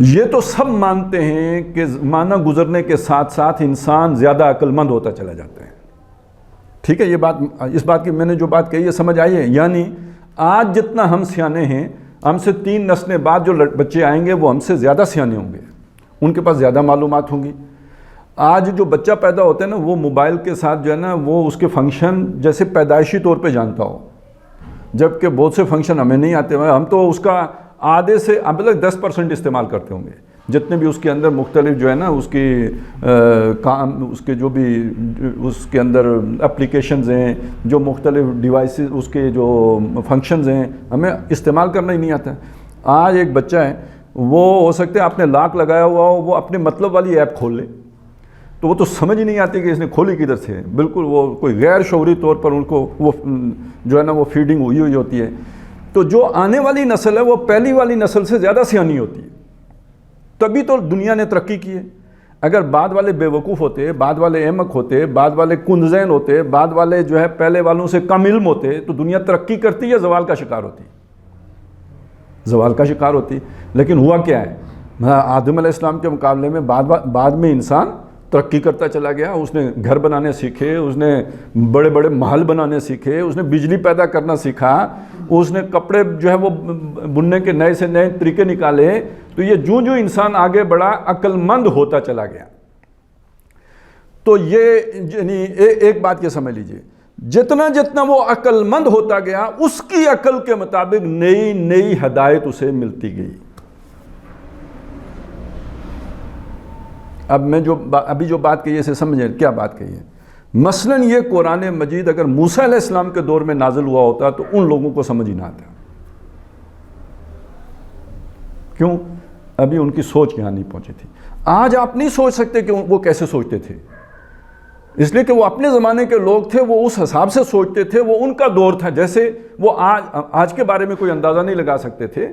یہ تو سب مانتے ہیں کہ زمانہ گزرنے کے ساتھ ساتھ انسان زیادہ عقل مند ہوتا چلا جاتا ہے. ٹھیک ہے، یہ بات، اس بات کی میں نے جو بات کہی ہے سمجھ آئی ہے؟ یعنی آج جتنا ہم سیانے ہیں، ہم سے 3 نسلیں بعد جو بچے آئیں گے وہ ہم سے زیادہ سیانے ہوں گے، ان کے پاس زیادہ معلومات ہوں گی. آج جو بچہ پیدا ہوتا ہے نا، وہ موبائل کے ساتھ جو ہے نا وہ اس کے فنکشن جیسے پیدائشی طور پہ جانتا ہو، جبکہ بہت سے فنکشن ہمیں نہیں آتے ہیں. ہم تو اس کا آدھے سے اب تک 10% استعمال کرتے ہوں گے. جتنے بھی اس کے اندر مختلف جو ہے نا اس کی کام، اس کے جو بھی اس کے اندر اپلیکیشنز ہیں، جو مختلف ڈیوائسز، اس کے جو فنکشنز ہیں، ہمیں استعمال کرنا ہی نہیں آتا. آج ایک بچہ ہے، وہ ہو سکتا ہے آپ نے لاک لگایا ہوا ہو، وہ اپنے مطلب والی ایپ کھول لے تو وہ تو سمجھ ہی نہیں آتی کہ اس نے کھولی کدھر سے. بالکل وہ کوئی غیر شعوری طور پر ان کو وہ جو ہے نا وہ فیڈنگ ہوئی ہوتی ہے. تو جو آنے والی نسل ہے وہ پہلی والی نسل سے زیادہ سیانی ہوتی ہے. تبھی تو دنیا نے ترقی کی ہے. اگر بعد والے بے وقوف ہوتے، بعد والے احمق ہوتے، بعد والے کندذہن ہوتے، بعد والے جو ہے پہلے والوں سے کم علم ہوتے تو دنیا ترقی کرتی یا زوال کا شکار ہوتی؟ زوال کا شکار ہوتی. لیکن ہوا کیا ہے؟ آدم علیہ السلام کے مقابلے میں بعد میں انسان ترقی کرتا چلا گیا. اس نے گھر بنانے سیکھے، اس نے بڑے بڑے محل بنانے سیکھے، اس نے بجلی پیدا کرنا سیکھا، اس نے کپڑے جو ہے وہ بننے کے نئے سے نئے طریقے نکالے. تو یہ جو انسان آگے بڑھا عقل مند ہوتا چلا گیا. تو یہ یعنی ایک بات یہ سمجھ لیجئے، جتنا وہ عقل مند ہوتا گیا اس کی عقل کے مطابق نئی ہدایت اسے ملتی گئی. اب میں ابھی جو بات کہی ہے اسے سمجھیں کیا بات کہی ہے. مثلاً یہ قرآن مجید اگر موسیٰ علیہ السلام کے دور میں نازل ہوا ہوتا تو ان لوگوں کو سمجھ ہی نہ آتا. کیوں؟ ابھی ان کی سوچ یہاں نہیں پہنچی تھی. آج آپ نہیں سوچ سکتے کہ وہ کیسے سوچتے تھے، اس لیے کہ وہ اپنے زمانے کے لوگ تھے، وہ اس حساب سے سوچتے تھے، وہ ان کا دور تھا. جیسے وہ آج کے بارے میں کوئی اندازہ نہیں لگا سکتے تھے.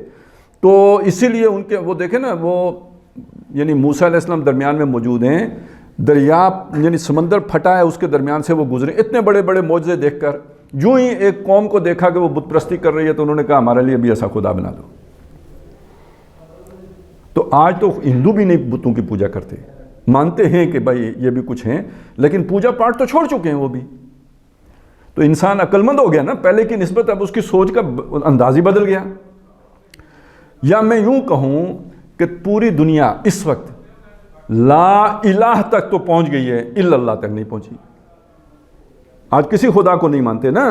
تو اسی لیے ان کے وہ دیکھیں نا، وہ یعنی موسیٰ علیہ السلام درمیان میں موجود ہیں، دریا یعنی سمندر پھٹا ہے، اس کے درمیان سے وہ گزرے اتنے بڑے بڑے معجزے دیکھ کر. جو ہی ایک قوم کو دیکھا کہ وہ بت پرستی کر رہی ہے تو انہوں نے کہا ہمارے لیے بھی ایسا خدا بنا دو. تو آج تو ہندو بھی نہیں بتوں کی پوجا کرتے، مانتے ہیں کہ بھائی یہ بھی کچھ ہیں، لیکن پوجا پاٹ تو چھوڑ چکے ہیں وہ بھی. تو انسان عقل مند ہو گیا نا پہلے کی نسبت، اب اس کی سوچ کا انداز ہی بدل گیا. یا میں یوں کہوں کہ پوری دنیا اس وقت لا الہ تک تو پہنچ گئی ہے، الا اللہ تک نہیں پہنچی. آج کسی خدا کو نہیں مانتے نا.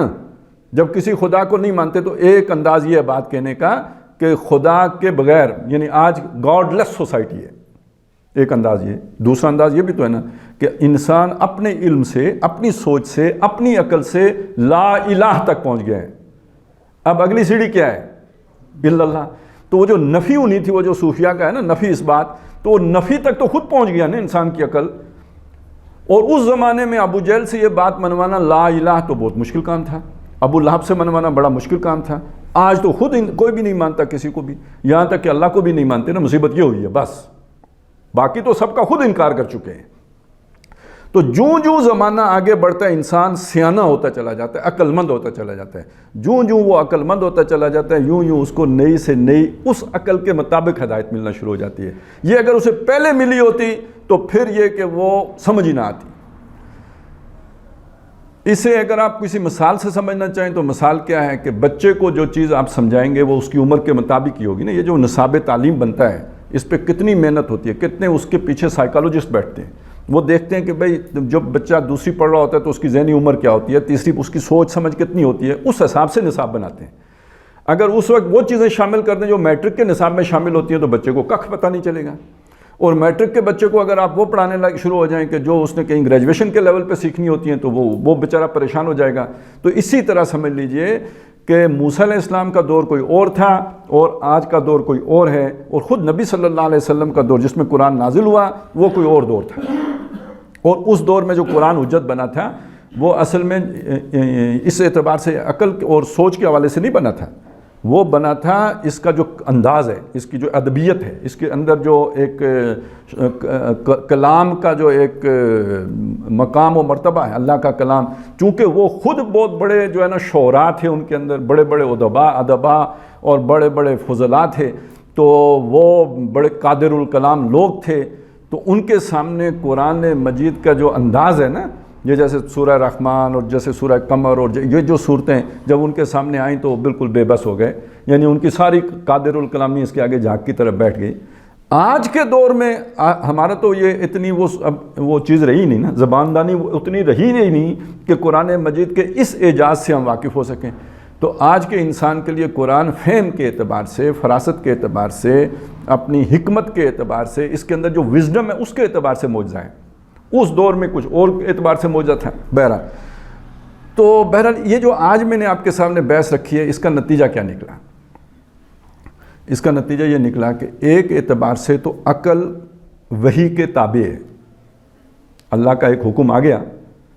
جب کسی خدا کو نہیں مانتے تو ایک انداز یہ ہے بات کہنے کا کہ خدا کے بغیر، یعنی آج گاڈ لیس سوسائٹی ہے، ایک انداز یہ. دوسرا انداز یہ بھی تو ہے نا کہ انسان اپنے علم سے، اپنی سوچ سے، اپنی عقل سے لا الہ تک پہنچ گیا ہے. اب اگلی سیڑھی کیا ہے؟ الا اللہ. تو وہ جو نفی ہونی تھی، وہ جو صوفیہ کا ہے نا نفی اس بات، تو وہ نفی تک تو خود پہنچ گیا نا انسان کی عقل. اور اس زمانے میں ابو جہل سے یہ بات منوانا لا الہ تو بہت مشکل کام تھا، ابو لہب سے منوانا بڑا مشکل کام تھا. آج تو خود کوئی بھی نہیں مانتا کسی کو بھی، یہاں تک کہ اللہ کو بھی نہیں مانتے نا. مصیبت یہ ہوئی ہے بس، باقی تو سب کا خود انکار کر چکے ہیں. تو جو زمانہ آگے بڑھتا ہے انسان سیانہ ہوتا چلا جاتا ہے، عقل مند ہوتا چلا جاتا ہے. جو وہ عقل مند ہوتا چلا جاتا ہے، یوں اس کو نئی سے نئی اس عقل کے مطابق ہدایت ملنا شروع ہو جاتی ہے. یہ اگر اسے پہلے ملی ہوتی تو پھر یہ کہ وہ سمجھ ہی نہ آتی. اسے اگر آپ کسی مثال سے سمجھنا چاہیں تو مثال کیا ہے کہ بچے کو جو چیز آپ سمجھائیں گے وہ اس کی عمر کے مطابق ہی ہوگی نا. یہ جو نصاب تعلیم بنتا ہے اس پہ کتنی محنت ہوتی ہے، کتنے اس کے پیچھے سائیکالوجسٹ بیٹھتے ہیں. وہ دیکھتے ہیں کہ بھئی جب بچہ دوسری پڑھ رہا ہوتا ہے تو اس کی ذہنی عمر کیا ہوتی ہے، تیسری اس کی سوچ سمجھ کتنی ہوتی ہے، اس حساب سے نصاب بناتے ہیں. اگر اس وقت وہ چیزیں شامل کر دیں جو میٹرک کے نصاب میں شامل ہوتی ہیں تو بچے کو کخ پتہ نہیں چلے گا. اور میٹرک کے بچے کو اگر آپ وہ پڑھانے شروع ہو جائیں کہ جو اس نے کہیں گریجویشن کے لیول پہ سیکھنی ہوتی ہیں تو وہ بیچارہ پریشان ہو جائے گا. تو اسی طرح سمجھ لیجئے کہ موسیٰ علیہ السلام کا دور کوئی اور تھا اور آج کا دور کوئی اور ہے، اور خود نبی صلی اللہ علیہ وسلم کا دور جس میں قرآن نازل ہوا وہ کوئی اور دور تھا. اور اس دور میں جو قرآن حجت بنا تھا وہ اصل میں اس اعتبار سے عقل اور سوچ کے حوالے سے نہیں بنا تھا، وہ بنا تھا اس کا جو انداز ہے، اس کی جو ادبیت ہے، اس کے اندر جو ایک کلام کا جو ایک مقام و مرتبہ ہے اللہ کا کلام. چونکہ وہ خود بہت بڑے جو ہے نا شعراء تھے، ان کے اندر بڑے بڑے ادبا اور بڑے بڑے فضلاء تھے. تو وہ بڑے قادر الکلام لوگ تھے، تو ان کے سامنے قرآن مجید کا جو انداز ہے نا، یہ جیسے سورہ رحمان اور جیسے سورہ قمر اور یہ جو صورتیں جب ان کے سامنے آئیں تو بالکل بے بس ہو گئے، یعنی ان کی ساری قادر الکلامی اس کے آگے جھاگ کی طرف بیٹھ گئی۔ آج کے دور میں ہمارا تو یہ اتنی وہ چیز رہی نہیں نا، زباندانی اتنی رہی نہیں کہ قرآن مجید کے اس اعجاز سے ہم واقف ہو سکیں۔ تو آج کے انسان کے لیے قرآن فہم کے اعتبار سے، فراست کے اعتبار سے، اپنی حکمت کے اعتبار سے، اس کے اندر جو وزڈم ہے اس کے اعتبار سے معجزہ ہے۔ اس دور میں کچھ اور اعتبار سے معجزہ تھا۔ بہرحال یہ جو آج میں نے آپ کے سامنے بحث رکھی ہے، اس کا نتیجہ کیا نکلا؟ اس کا نتیجہ یہ نکلا کہ ایک اعتبار سے تو عقل وحی کے تابع ہے۔ اللہ کا ایک حکم آ گیا،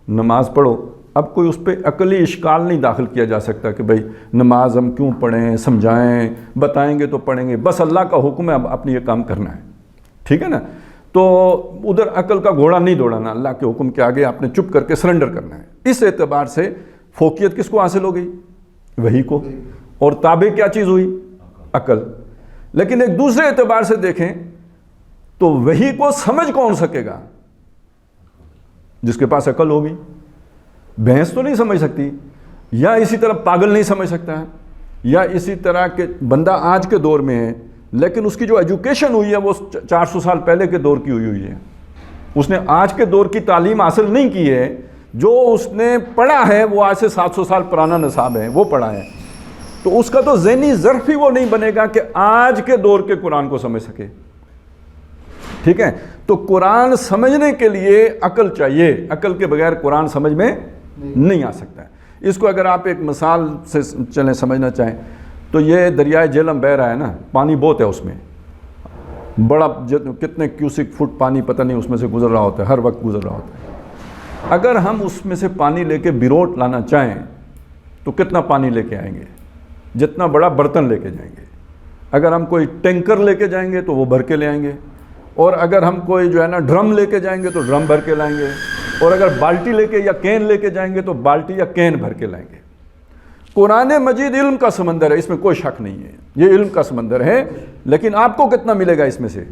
نماز پڑھو، اب کوئی اس پہ عقلی اشکال نہیں داخل کیا جا سکتا کہ بھئی نماز ہم کیوں پڑھیں، سمجھائیں، بتائیں گے تو پڑھیں گے، بس اللہ کا حکم ہے، اب اپنی یہ کام کرنا ہے، ٹھیک ہے نا۔ تو ادھر عقل کا گھوڑا نہیں دوڑانا، اللہ کے حکم کے آگے آپ نے چپ کر کے سرنڈر کرنا ہے۔ اس اعتبار سے فوقیت کس کو حاصل ہو گئی؟ وحی کو، اور تابع کیا چیز ہوئی؟ عقل۔ لیکن ایک دوسرے اعتبار سے دیکھیں تو وحی کو سمجھ کون سکے گا؟ جس کے پاس عقل ہوگی۔ بھینس تو نہیں سمجھ سکتی، یا اسی طرح پاگل نہیں سمجھ سکتا ہے، یا اسی طرح کہ بندہ آج کے دور میں ہے لیکن اس کی جو ایجوکیشن ہوئی ہے وہ 400 سال پہلے کے دور کی ہوئی ہے، اس نے آج کے دور کی تعلیم حاصل نہیں کی ہے، جو اس نے پڑھا ہے وہ آج سے 700 سال پرانا نصاب ہے، وہ پڑھا ہے، تو اس کا تو ذہنی ظرف ہی وہ نہیں بنے گا کہ آج کے دور کے قرآن کو سمجھ سکے، ٹھیک ہے۔ تو قرآن سمجھنے کے لیے عقل چاہیے، عقل کے بغیر قرآن سمجھ میں نہیں آ سکتا ہے۔ اس کو اگر آپ ایک مثال سے چلیں سمجھنا چاہیں تو یہ دریائے جہلم بہہ رہا ہے نا، پانی بہت ہے اس میں، بڑا کتنے کیوسک فٹ پانی پتہ نہیں اس میں سے گزر رہا ہوتا ہے، ہر وقت گزر رہا ہوتا ہے۔ اگر ہم اس میں سے پانی لے کے بیروٹ لانا چاہیں تو کتنا پانی لے کے آئیں گے؟ جتنا بڑا برتن لے کے جائیں گے۔ اگر ہم کوئی ٹینکر لے کے جائیں گے تو وہ بھر کے لے آئیں گے، اور اگر ہم کوئی جو ہے نا ڈرم لے کے جائیں گے تو ڈرم بھر کے لائیں گے، اور اگر بالٹی لے کے یا کین لے کے جائیں گے تو بالٹی یا کین بھر کے لائیں گے۔ قرآن مجید علم کا سمندر ہے، اس میں کوئی شک نہیں ہے، یہ علم کا سمندر ہے، لیکن آپ کو کتنا ملے گا اس میں سے؟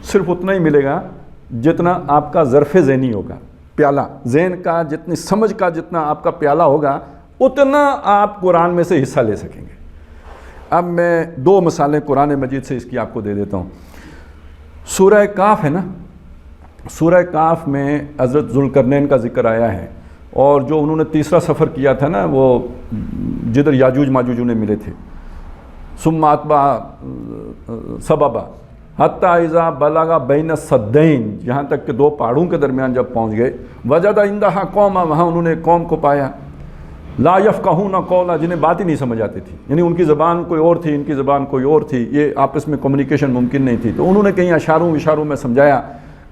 صرف اتنا ہی ملے گا جتنا آپ کا ظرف ذہنی ہوگا، پیالہ ذہن کا، جتنی سمجھ کا جتنا آپ کا پیالہ ہوگا اتنا آپ قرآن میں سے حصہ لے سکیں گے۔ اب میں 2 مثالیں قرآن مجید سے اس کی آپ کو دے دیتا ہوں۔ سورہ کاف ہے نا، سورہ کاف میں حضرت ذوالقرنین کا ذکر آیا ہے، اور جو انہوں نے تیسرا سفر کیا تھا نا، وہ جدھر یاجوج ماجوج انہیں ملے تھے، ثم اتبع سببا حتی اذا بلغ بین السدین، یہاں تک کہ 2 پہاڑوں کے درمیان جب پہنچ گئے، وجد عندہا قوما، وہاں انہوں نے ایک قوم کو پایا، لا یفقہون قولا، جنہیں بات ہی نہیں سمجھ آتی تھی، یعنی ان کی زبان کوئی اور تھی، ان کی زبان کوئی اور تھی، یہ آپس میں کمیونیکیشن ممکن نہیں تھی، تو انہوں نے کہیں اشاروں میں سمجھایا،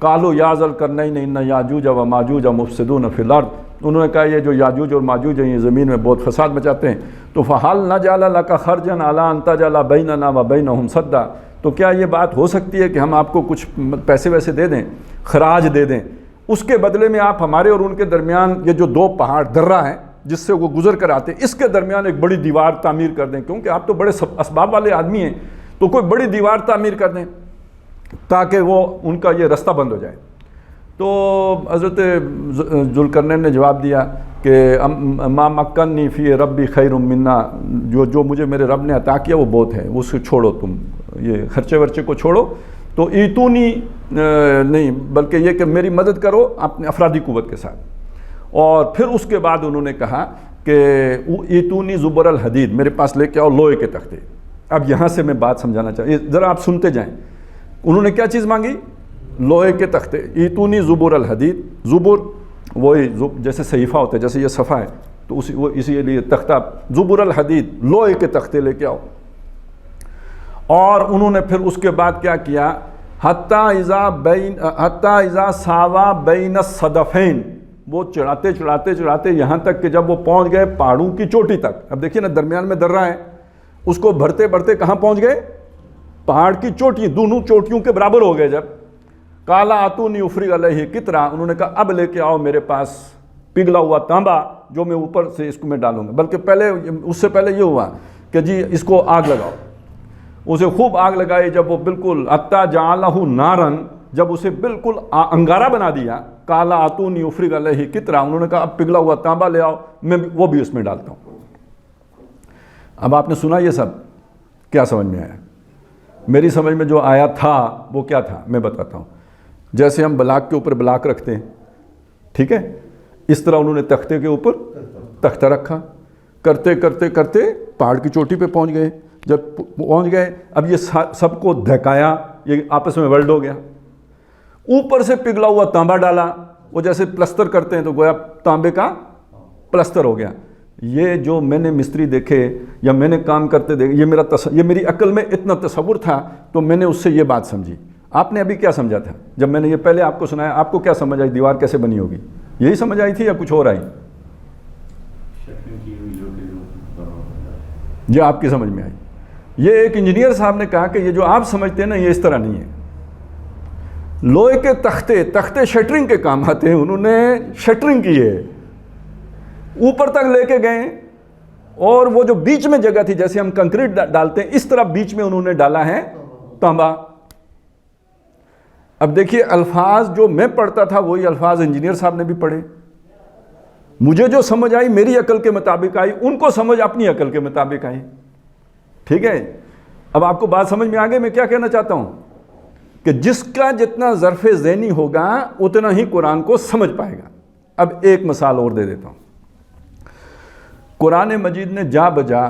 قالوا یا ذا القرنین ان یاجوج و ماجوج مفسدون فی الارض، انہوں نے کہا یہ جو یاجوج اور ماجوج ہیں یہ زمین میں بہت فساد مچاتے ہیں، تو فہل نجعل لک خرجا علی ان تجعل بیننا و بینہم سدا، تو کیا یہ بات ہو سکتی ہے کہ ہم آپ کو کچھ پیسے ویسے دے دیں، خراج دے دیں، اس کے بدلے میں آپ ہمارے اور ان کے درمیان یہ جو 2 پہاڑ درہ ہیں جس سے وہ گزر کر آتے، اس کے درمیان ایک بڑی دیوار تعمیر کر دیں، کیونکہ آپ تو بڑے اسباب والے آدمی ہیں، تو کوئی بڑی دیوار تعمیر کر دیں تاکہ وہ ان کا یہ رستہ بند ہو جائے۔ تو حضرت ذوالقرنین نے جواب دیا کہ ما مکنی فی ربی خیر منا، جو مجھے میرے رب نے عطا کیا وہ بہت ہے، اس کو چھوڑو، تم یہ خرچے ورچے کو چھوڑو، تو ایتونی نہیں بلکہ یہ کہ میری مدد کرو اپنے افرادی قوت کے ساتھ۔ اور پھر اس کے بعد انہوں نے کہا کہ ایتونی زبر الحدید، میرے پاس لے کے آؤ لوہے کے تختے۔ اب یہاں سے میں بات سمجھانا چاہیے، ذرا آپ سنتے جائیں، انہوں نے کیا چیز مانگی؟ لوہے کے تختے، ایتونی زبر الحدید، زبر وہی جیسے صحیفہ ہوتا ہے، جیسے یہ صفحہ ہے تو اسی لیے تختہ، زبر الحدید، لوہے کے تختے لے کے آؤ۔ اور انہوں نے پھر اس کے بعد کیا کیا؟ حتی اذا ساوا بین الصدفین، وہ چڑھاتے یہاں تک کہ جب وہ پہنچ گئے پہاڑوں کی چوٹی تک۔ اب دیکھیے نا درمیان میں درہ ہے، اس کو بھرتے کہاں پہنچ گئے؟ پہاڑ کی چوٹی، دونوں چوٹیوں کے برابر ہو گئے جب۔ کالا آتونی افریغ علیہ قطرہ، انہوں نے کہا اب لے کے آؤ میرے پاس پگھلا ہوا تانبا جو میں اوپر سے اس کو میں ڈالوں گا۔ بلکہ پہلے اس سے پہلے یہ ہوا کہ جی اس کو آگ لگاؤ. اسے خوب آگ لگائی. جب وہ بالکل اتا جعلہ نارن، جب اسے بالکل انگارہ بنا دیا، کالا آتونی افرغ علیہ قطرہ، انہوں نے کہا اب پگھلا ہوا تانبا لے آؤ، میں وہ بھی اس میں ڈالتا ہوں. اب آپ نے سنا یہ سب، کیا سمجھ میں آیا؟ میری سمجھ میں جو آیا تھا وہ کیا تھا میں بتاتا ہوں. جیسے ہم بلاک کے اوپر بلاک رکھتے ہیں، ٹھیک ہے، اس طرح انہوں نے تختے کے اوپر تختہ رکھا. کرتے کرتے کرتے پہاڑ کی چوٹی پہ پہنچ گئے. جب پہنچ گئے، اب یہ سب کو دھکایا، یہ آپس میں ورلڈ ہو گیا. اوپر سے پگھلا ہوا تانبا ڈالا، وہ جیسے پلستر کرتے ہیں تو گویا تانبے کا پلستر ہو گیا. یہ جو میں نے مستری دیکھے یا میں نے کام کرتے دیکھے، یہ میری عقل میں اتنا تصور تھا، تو میں نے اس سے یہ بات سمجھی. آپ نے ابھی کیا سمجھا تھا جب میں نے یہ پہلے آپ کو سنایا؟ آپ کو کیا سمجھ آئی دیوار کیسے بنی ہوگی؟ یہی سمجھ آئی تھی یا کچھ اور آئی؟ یہ آپ کی سمجھ میں آئی. یہ ایک انجینئر صاحب نے کہا کہ یہ جو آپ سمجھتے ہیں نا، یہ اس طرح نہیں ہے. لوہے کے تختے شٹرنگ کے کام آتے ہیں. انہوں نے شٹرنگ کی ہے، اوپر تک لے کے گئے، اور وہ جو بیچ میں جگہ تھی، جیسے ہم کنکریٹ ڈالتے ہیں اس طرح بیچ میں انہوں نے ڈالا ہے تانبا. اب دیکھیے الفاظ جو میں پڑھتا تھا وہی الفاظ انجینئر صاحب نے بھی پڑھے. مجھے جو سمجھ آئی میری عقل کے مطابق آئی، ان کو سمجھ اپنی عقل کے مطابق آئی. ٹھیک ہے، اب آپ کو بات سمجھ میں آگے میں کیا کہنا چاہتا ہوں کہ جس کا جتنا ظرف ذہنی ہوگا اتنا ہی قرآن کو سمجھ پائے گا. اب ایک مثال اور دے دیتا ہوں. قرآن مجید نے جا بجا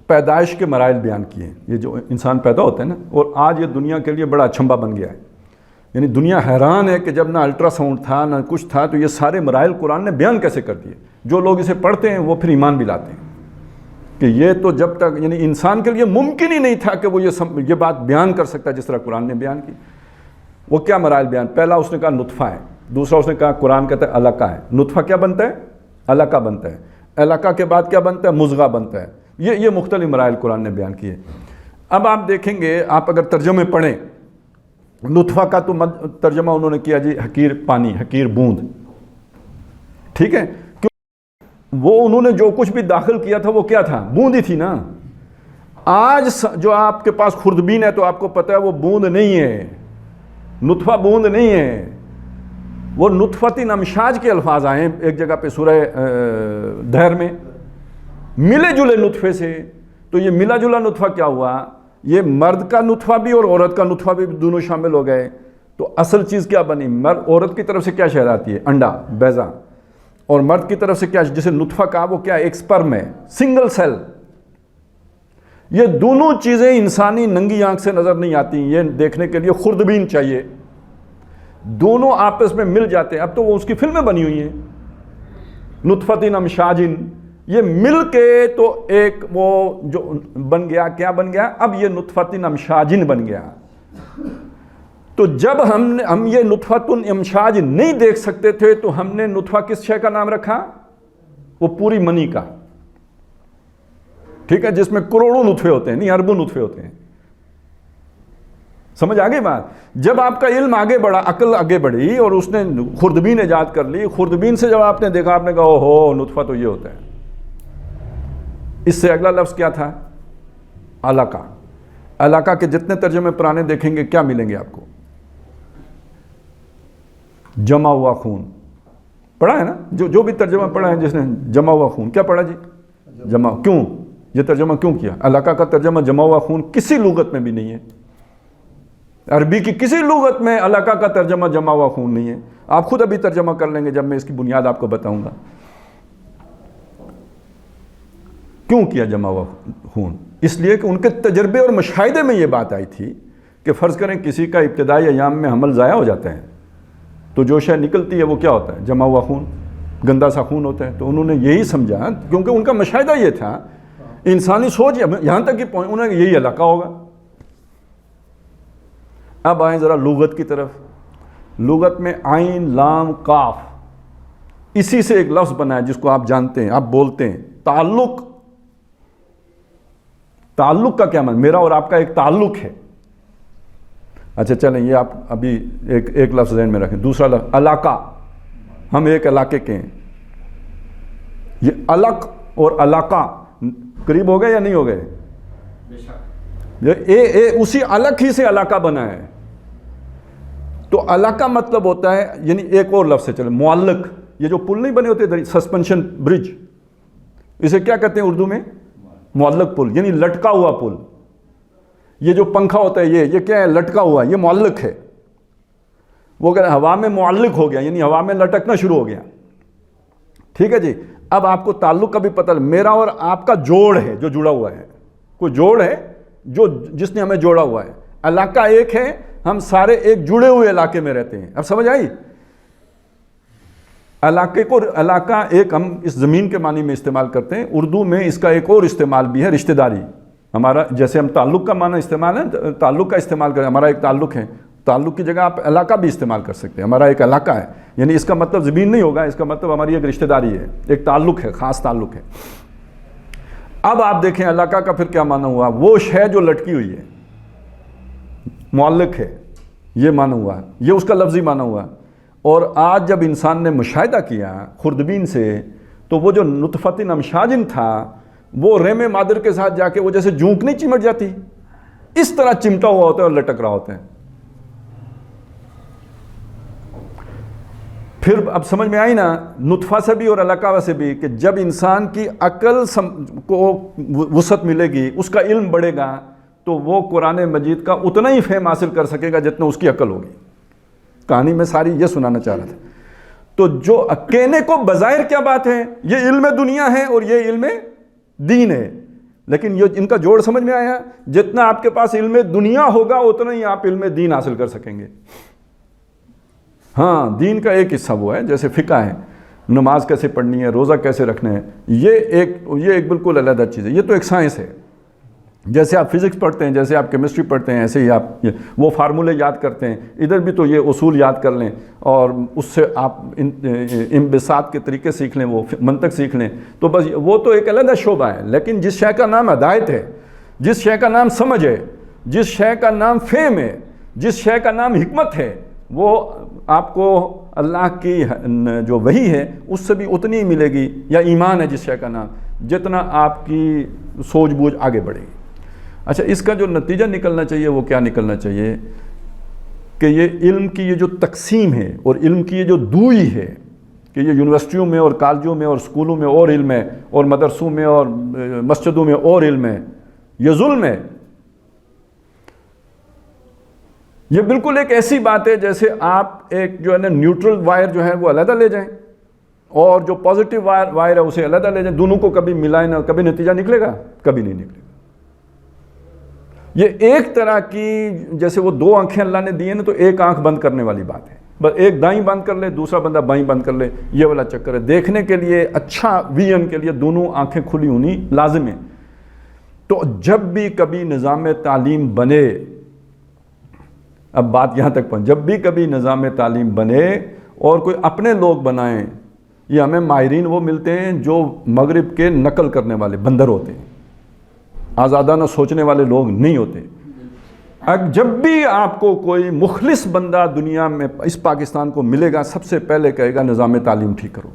پیدائش کے مراحل بیان کیے ہیں. یہ جو انسان پیدا ہوتا ہے نا، اور آج یہ دنیا کے لیے بڑا اچھمبا بن گیا ہے. یعنی دنیا حیران ہے کہ جب نہ الٹرا ساؤنڈ تھا نہ کچھ تھا، تو یہ سارے مراحل قرآن نے بیان کیسے کر دیے. جو لوگ اسے پڑھتے ہیں وہ پھر ایمان بھی لاتے ہیں کہ یہ تو جب تک یعنی انسان کے لیے ممکن ہی نہیں تھا کہ وہ یہ بات بیان کر سکتا جس طرح قرآن نے بیان کی. وہ کیا مراحل بیان؟ پہلا اس نے کہا نطفہ ہے. دوسرا اس نے کہا قرآن کہتا ہے علقہ ہے. نطفہ کیا بنتا ہے؟ علقہ بنتا ہے. علقہ کے بعد کیا بنتا ہے؟ مضغہ بنتا ہے. یہ مختلف مراحل قرآن نے بیان کیے. اب آپ دیکھیں گے، آپ اگر ترجمے پڑھیں، نطفہ کا تو ترجمہ انہوں نے کیا جی حقیر پانی، حقیر بوند. ٹھیک ہے، وہ انہوں نے جو کچھ بھی داخل کیا تھا وہ کیا تھا؟ بوند ہی تھی نا. آج جو آپ کے پاس خوردبین ہے تو آپ کو پتہ ہے وہ بوند نہیں ہے، نطفہ بوند نہیں ہے. وہ نطفۃ امشاج کے الفاظ آئے ہیں ایک جگہ پہ سورہ دہر میں، ملے جلے نطفے سے. تو یہ ملا جلا نطفہ کیا ہوا؟ یہ مرد کا نطفہ بھی اور عورت کا نطفہ بھی دونوں شامل ہو گئے. تو اصل چیز کیا بنی؟ عورت کی طرف سے کیا شہر آتی ہے؟ انڈا، بیضہ. اور مرد کی طرف سے کیا جسے نطفہ کہا وہ کیا؟ ایک سپرم ہے، سنگل سیل. یہ دونوں چیزیں انسانی ننگی آنکھ سے نظر نہیں آتی، یہ دیکھنے کے لیے خوردبین چاہیے. دونوں آپس میں مل جاتے ہیں. اب تو وہ اس کی فلمیں بنی ہوئی ہیں، نطفۃ امشاج. یہ مل کے تو ایک وہ جو بن گیا، کیا بن گیا؟ اب یہ نطفۃ امشاج بن گیا. تو جب ہم یہ نطفۃ امشاج نہیں دیکھ سکتے تھے تو ہم نے نطفہ کس شے کا نام رکھا؟ وہ پوری منی کا. ٹھیک ہے، جس میں کروڑوں نطفے ہوتے ہیں، نہیں اربوں نطفے ہوتے ہیں. سمجھ آگے بات؟ جب آپ کا علم آگے بڑھا، عقل آگے بڑھی اور اس نے خوردبین ایجاد کر لی، خوردبین سے جب آپ نے دیکھا، آپ نے کہا اوہو نطفہ تو یہ ہوتا ہے. اس سے اگلا لفظ کیا تھا؟ علقہ. علقہ کے جتنے ترجمے پرانے دیکھیں گے کیا ملیں گے آپ کو؟ جمع ہوا خون. پڑھا ہے نا؟ جو بھی ترجمہ پڑھا ہے جس نے، جمع ہوا خون. کیا پڑھا جی؟ جمع. کیوں یہ ترجمہ کیوں کیا؟ علقہ کا ترجمہ جمع ہوا خون کسی لغت میں بھی نہیں ہے. عربی کی کسی لغت میں علقہ کا ترجمہ جمع ہوا خون نہیں ہے. آپ خود ابھی ترجمہ کر لیں گے جب میں اس کی بنیاد آپ کو بتاؤں گا. کیوں کیا جمع ہوا خون؟ اس لیے کہ ان کے تجربے اور مشاہدے میں یہ بات آئی تھی کہ فرض کریں کسی کا ابتدائی ایام میں حمل ضائع ہو جاتا ہے تو جو شے نکلتی ہے وہ کیا ہوتا ہے؟ جمع ہوا خون، گندا سا خون ہوتا ہے. تو انہوں نے یہی سمجھا، کیونکہ ان کا مشاہدہ یہ تھا، انسانی سوچ یہاں تک کہ انہوں نے یہی علاقہ ہوگا. اب آئیں ذرا لغت کی طرف. لغت میں عین لام کاف، اسی سے ایک لفظ بنا ہے جس کو آپ جانتے ہیں، آپ بولتے ہیں، تعلق. تعلق کا کیا معنی؟ میرا اور آپ کا ایک تعلق ہے. اچھا چلیں یہ آپ ابھی ایک لفظ ذہن میں رکھیں. دوسرا لفظ علاقہ، ہم ایک علاقے کے ہیں. یہ علق اور علاقہ قریب ہو گئے یا نہیں ہو گئے؟ اسی الگ ہی سے علاقہ بنا ہے. تو علاقہ مطلب ہوتا ہے, یعنی ایک اور لفظ سے چلے, معلق. یہ جو پل نہیں بنے ہوتے سسپینشن برج, اسے کیا کہتے ہیں اردو میں؟ معلق پل, یعنی لٹکا ہوا پل. یہ جو پنکھا ہوتا ہے یہ کیا ہے؟ لٹکا ہوا, یہ معلق ہے. وہ اگر ہوا میں معلق ہو گیا یعنی ہوا میں لٹکنا شروع ہو گیا. ٹھیک ہے جی. اب آپ کو تعلق کا بھی پتہ, میرا اور آپ کا جوڑ ہے جو جڑا ہوا ہے, کوئی جوڑ ہے جس نے ہمیں جوڑا ہوا ہے. علاقہ ایک ہے, ہم سارے ایک جڑے ہوئے علاقے میں رہتے ہیں. اب سمجھ آئی؟ علاقہ ایک ہم اس زمین کے معنی میں استعمال کرتے ہیں. اردو میں اس کا ایک اور استعمال بھی ہے, رشتہ داری. ہمارا جیسے ہم تعلق کا معنی استعمال ہے, تعلق کا استعمال کریں, ہمارا ایک تعلق ہے. تعلق کی جگہ آپ علاقہ بھی استعمال کر سکتے ہیں. ہمارا ایک علاقہ ہے, یعنی اس کا مطلب زمین نہیں ہوگا, اس کا مطلب ہماری ایک رشتہ داری ہے, ایک تعلق ہے, خاص تعلق ہے. اب آپ دیکھیں علاقہ کا پھر کیا معنی ہوا؟ وہ شے جو لٹکی ہوئی ہے, معلق ہے, یہ معنی ہوا, یہ اس کا لفظی معنی ہوا. اور آج جب انسان نے مشاہدہ کیا خوردبین سے, تو وہ جو نطفۃ امشاج تھا وہ رحم مادر کے ساتھ جا کے وہ جیسے جونک نہیں چمٹ جاتی, اس طرح چمٹا ہوا ہوتا ہے اور لٹک رہا ہوتا ہے. پھر اب سمجھ میں آئی نا نطفہ سے بھی اور علاقہ سے بھی, کہ جب انسان کی عقل کو وسعت ملے گی, اس کا علم بڑھے گا, تو وہ قرآن مجید کا اتنا ہی فہم حاصل کر سکے گا جتنا اس کی عقل ہوگی. کہانی میں ساری یہ سنانا چاہ رہا تھا. تو جو کہنے کو بظاہر کیا بات ہے, یہ علم دنیا ہے اور یہ علم دین ہے, لیکن یہ ان کا جوڑ سمجھ میں آیا؟ جتنا آپ کے پاس علم دنیا ہوگا اتنا ہی آپ علم دین حاصل کر سکیں گے. ہاں, دین کا ایک حصہ وہ ہے, جیسے فقہ ہے, نماز کیسے پڑھنی ہے, روزہ کیسے رکھنا ہے, یہ ایک بالکل علیحدہ چیز ہے. یہ تو ایک سائنس ہے. جیسے آپ فزکس پڑھتے ہیں, جیسے آپ کیمسٹری پڑھتے ہیں, ایسے ہی آپ وہ فارمولے یاد کرتے ہیں. ادھر بھی تو یہ اصول یاد کر لیں اور اس سے آپ انبساط کے طریقے سیکھ لیں, وہ منطق سیکھ لیں, تو بس وہ تو ایک علیحدہ شعبہ ہے. لیکن جس شے کا نام ہدایت ہے, جس شے کا نام سمجھ ہے, جس شے کا نام فہم ہے, جس شے کا نام حکمت ہے, وہ آپ کو اللہ کی جو وحی ہے اس سے بھی اتنی ہی ملے گی, یا ایمان ہے جس شے کا نام, جتنا آپ کی سوچ بوجھ آگے بڑھے گی. اچھا, اس کا جو نتیجہ نکلنا چاہیے وہ کیا نکلنا چاہیے؟ کہ یہ علم کی یہ جو تقسیم ہے اور علم کی یہ جو دوئی ہے, کہ یہ یونیورسٹیوں میں اور کالجوں میں اور اسکولوں میں اور علم ہے, اور مدرسوں میں اور مسجدوں میں اور علم ہے, یہ ظلم ہے. یہ بالکل ایک ایسی بات ہے جیسے آپ ایک جو ہے نا نیوٹرل وائر جو ہے وہ علیحدہ لے جائیں اور جو پازیٹیو وائر ہے اسے علیحدہ لے جائیں, دونوں کو کبھی ملائیں نہ, کبھی نتیجہ نکلے گا؟ کبھی نہیں نکلے گا. یہ ایک طرح کی, جیسے وہ دو آنکھیں اللہ نے دی ہیں نا, تو ایک آنکھ بند کرنے والی بات ہے. بس ایک دائیں بند کر لے, دوسرا بندہ بائیں بند کر لے, یہ والا چکر ہے. دیکھنے کے لیے, اچھا ویژن کے لیے دونوں آنکھیں کھلی ہونی لازم ہے. تو جب بھی کبھی نظام تعلیم بنے, اب بات یہاں تک پہنچ, جب بھی کبھی نظام تعلیم بنے اور کوئی اپنے لوگ بنائیں, یہ ہمیں ماہرین وہ ملتے ہیں جو مغرب کے نقل کرنے والے بندر ہوتے ہیں, آزادانہ سوچنے والے لوگ نہیں ہوتے. جب بھی آپ کو کوئی مخلص بندہ دنیا میں اس پاکستان کو ملے گا, سب سے پہلے کہے گا نظام تعلیم ٹھیک کرو.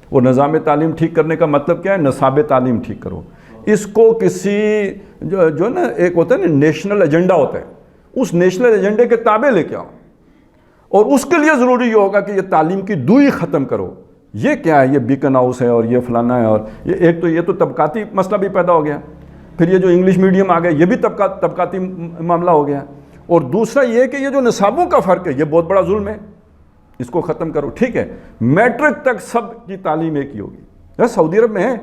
اور نظام تعلیم ٹھیک کرنے کا مطلب کیا ہے؟ نصاب تعلیم ٹھیک کرو. اس کو کسی جو نا ایک ہوتا ہے نا نیشنل ایجنڈا ہوتا ہے, اس نیشنل ایجنڈے کے تابع لے کے آؤ, اور اس کے لیے ضروری یہ ہوگا کہ یہ تعلیم کی دوئی ختم کرو. یہ کیا ہے؟ یہ بیکن ہاؤس ہے اور یہ فلانا ہے, اور یہ تو طبقاتی مسئلہ بھی پیدا ہو گیا. پھر یہ جو انگلش میڈیم آ گیا, یہ بھی طبقاتی معاملہ ہو گیا. اور دوسرا یہ کہ یہ جو نصابوں کا فرق ہے, یہ بہت بڑا ظلم ہے, اس کو ختم کرو. ٹھیک ہے, میٹرک تک سب کی تعلیم ایک ہی ہوگی. سعودی عرب میں ہے,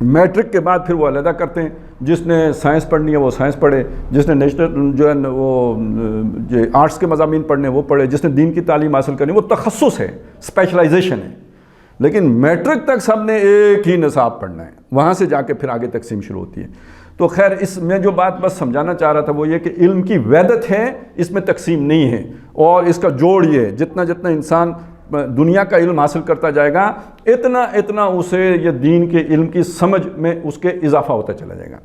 میٹرک کے بعد پھر وہ علیحدہ کرتے ہیں, جس نے سائنس پڑھنی ہے وہ سائنس پڑھے, جس نے نیشنل جو ہے وہ جو آرٹس کے مضامین پڑھنے وہ پڑھے, جس نے دین کی تعلیم حاصل کرنی وہ تخصص ہے, اسپیشلائزیشن ہے. لیکن میٹرک تک سب نے ایک ہی نصاب پڑھنا ہے, وہاں سے جا کے پھر آگے تقسیم شروع ہوتی ہے. تو خیر, اس میں جو بات بس سمجھانا چاہ رہا تھا وہ یہ کہ علم کی وحدت ہے, اس میں تقسیم نہیں ہے. اور اس کا جوڑ یہ ہے, جتنا انسان دنیا کا علم حاصل کرتا جائے گا, اتنا اسے یہ دین کے علم کی سمجھ میں اس کے اضافہ ہوتا چلا جائے گا.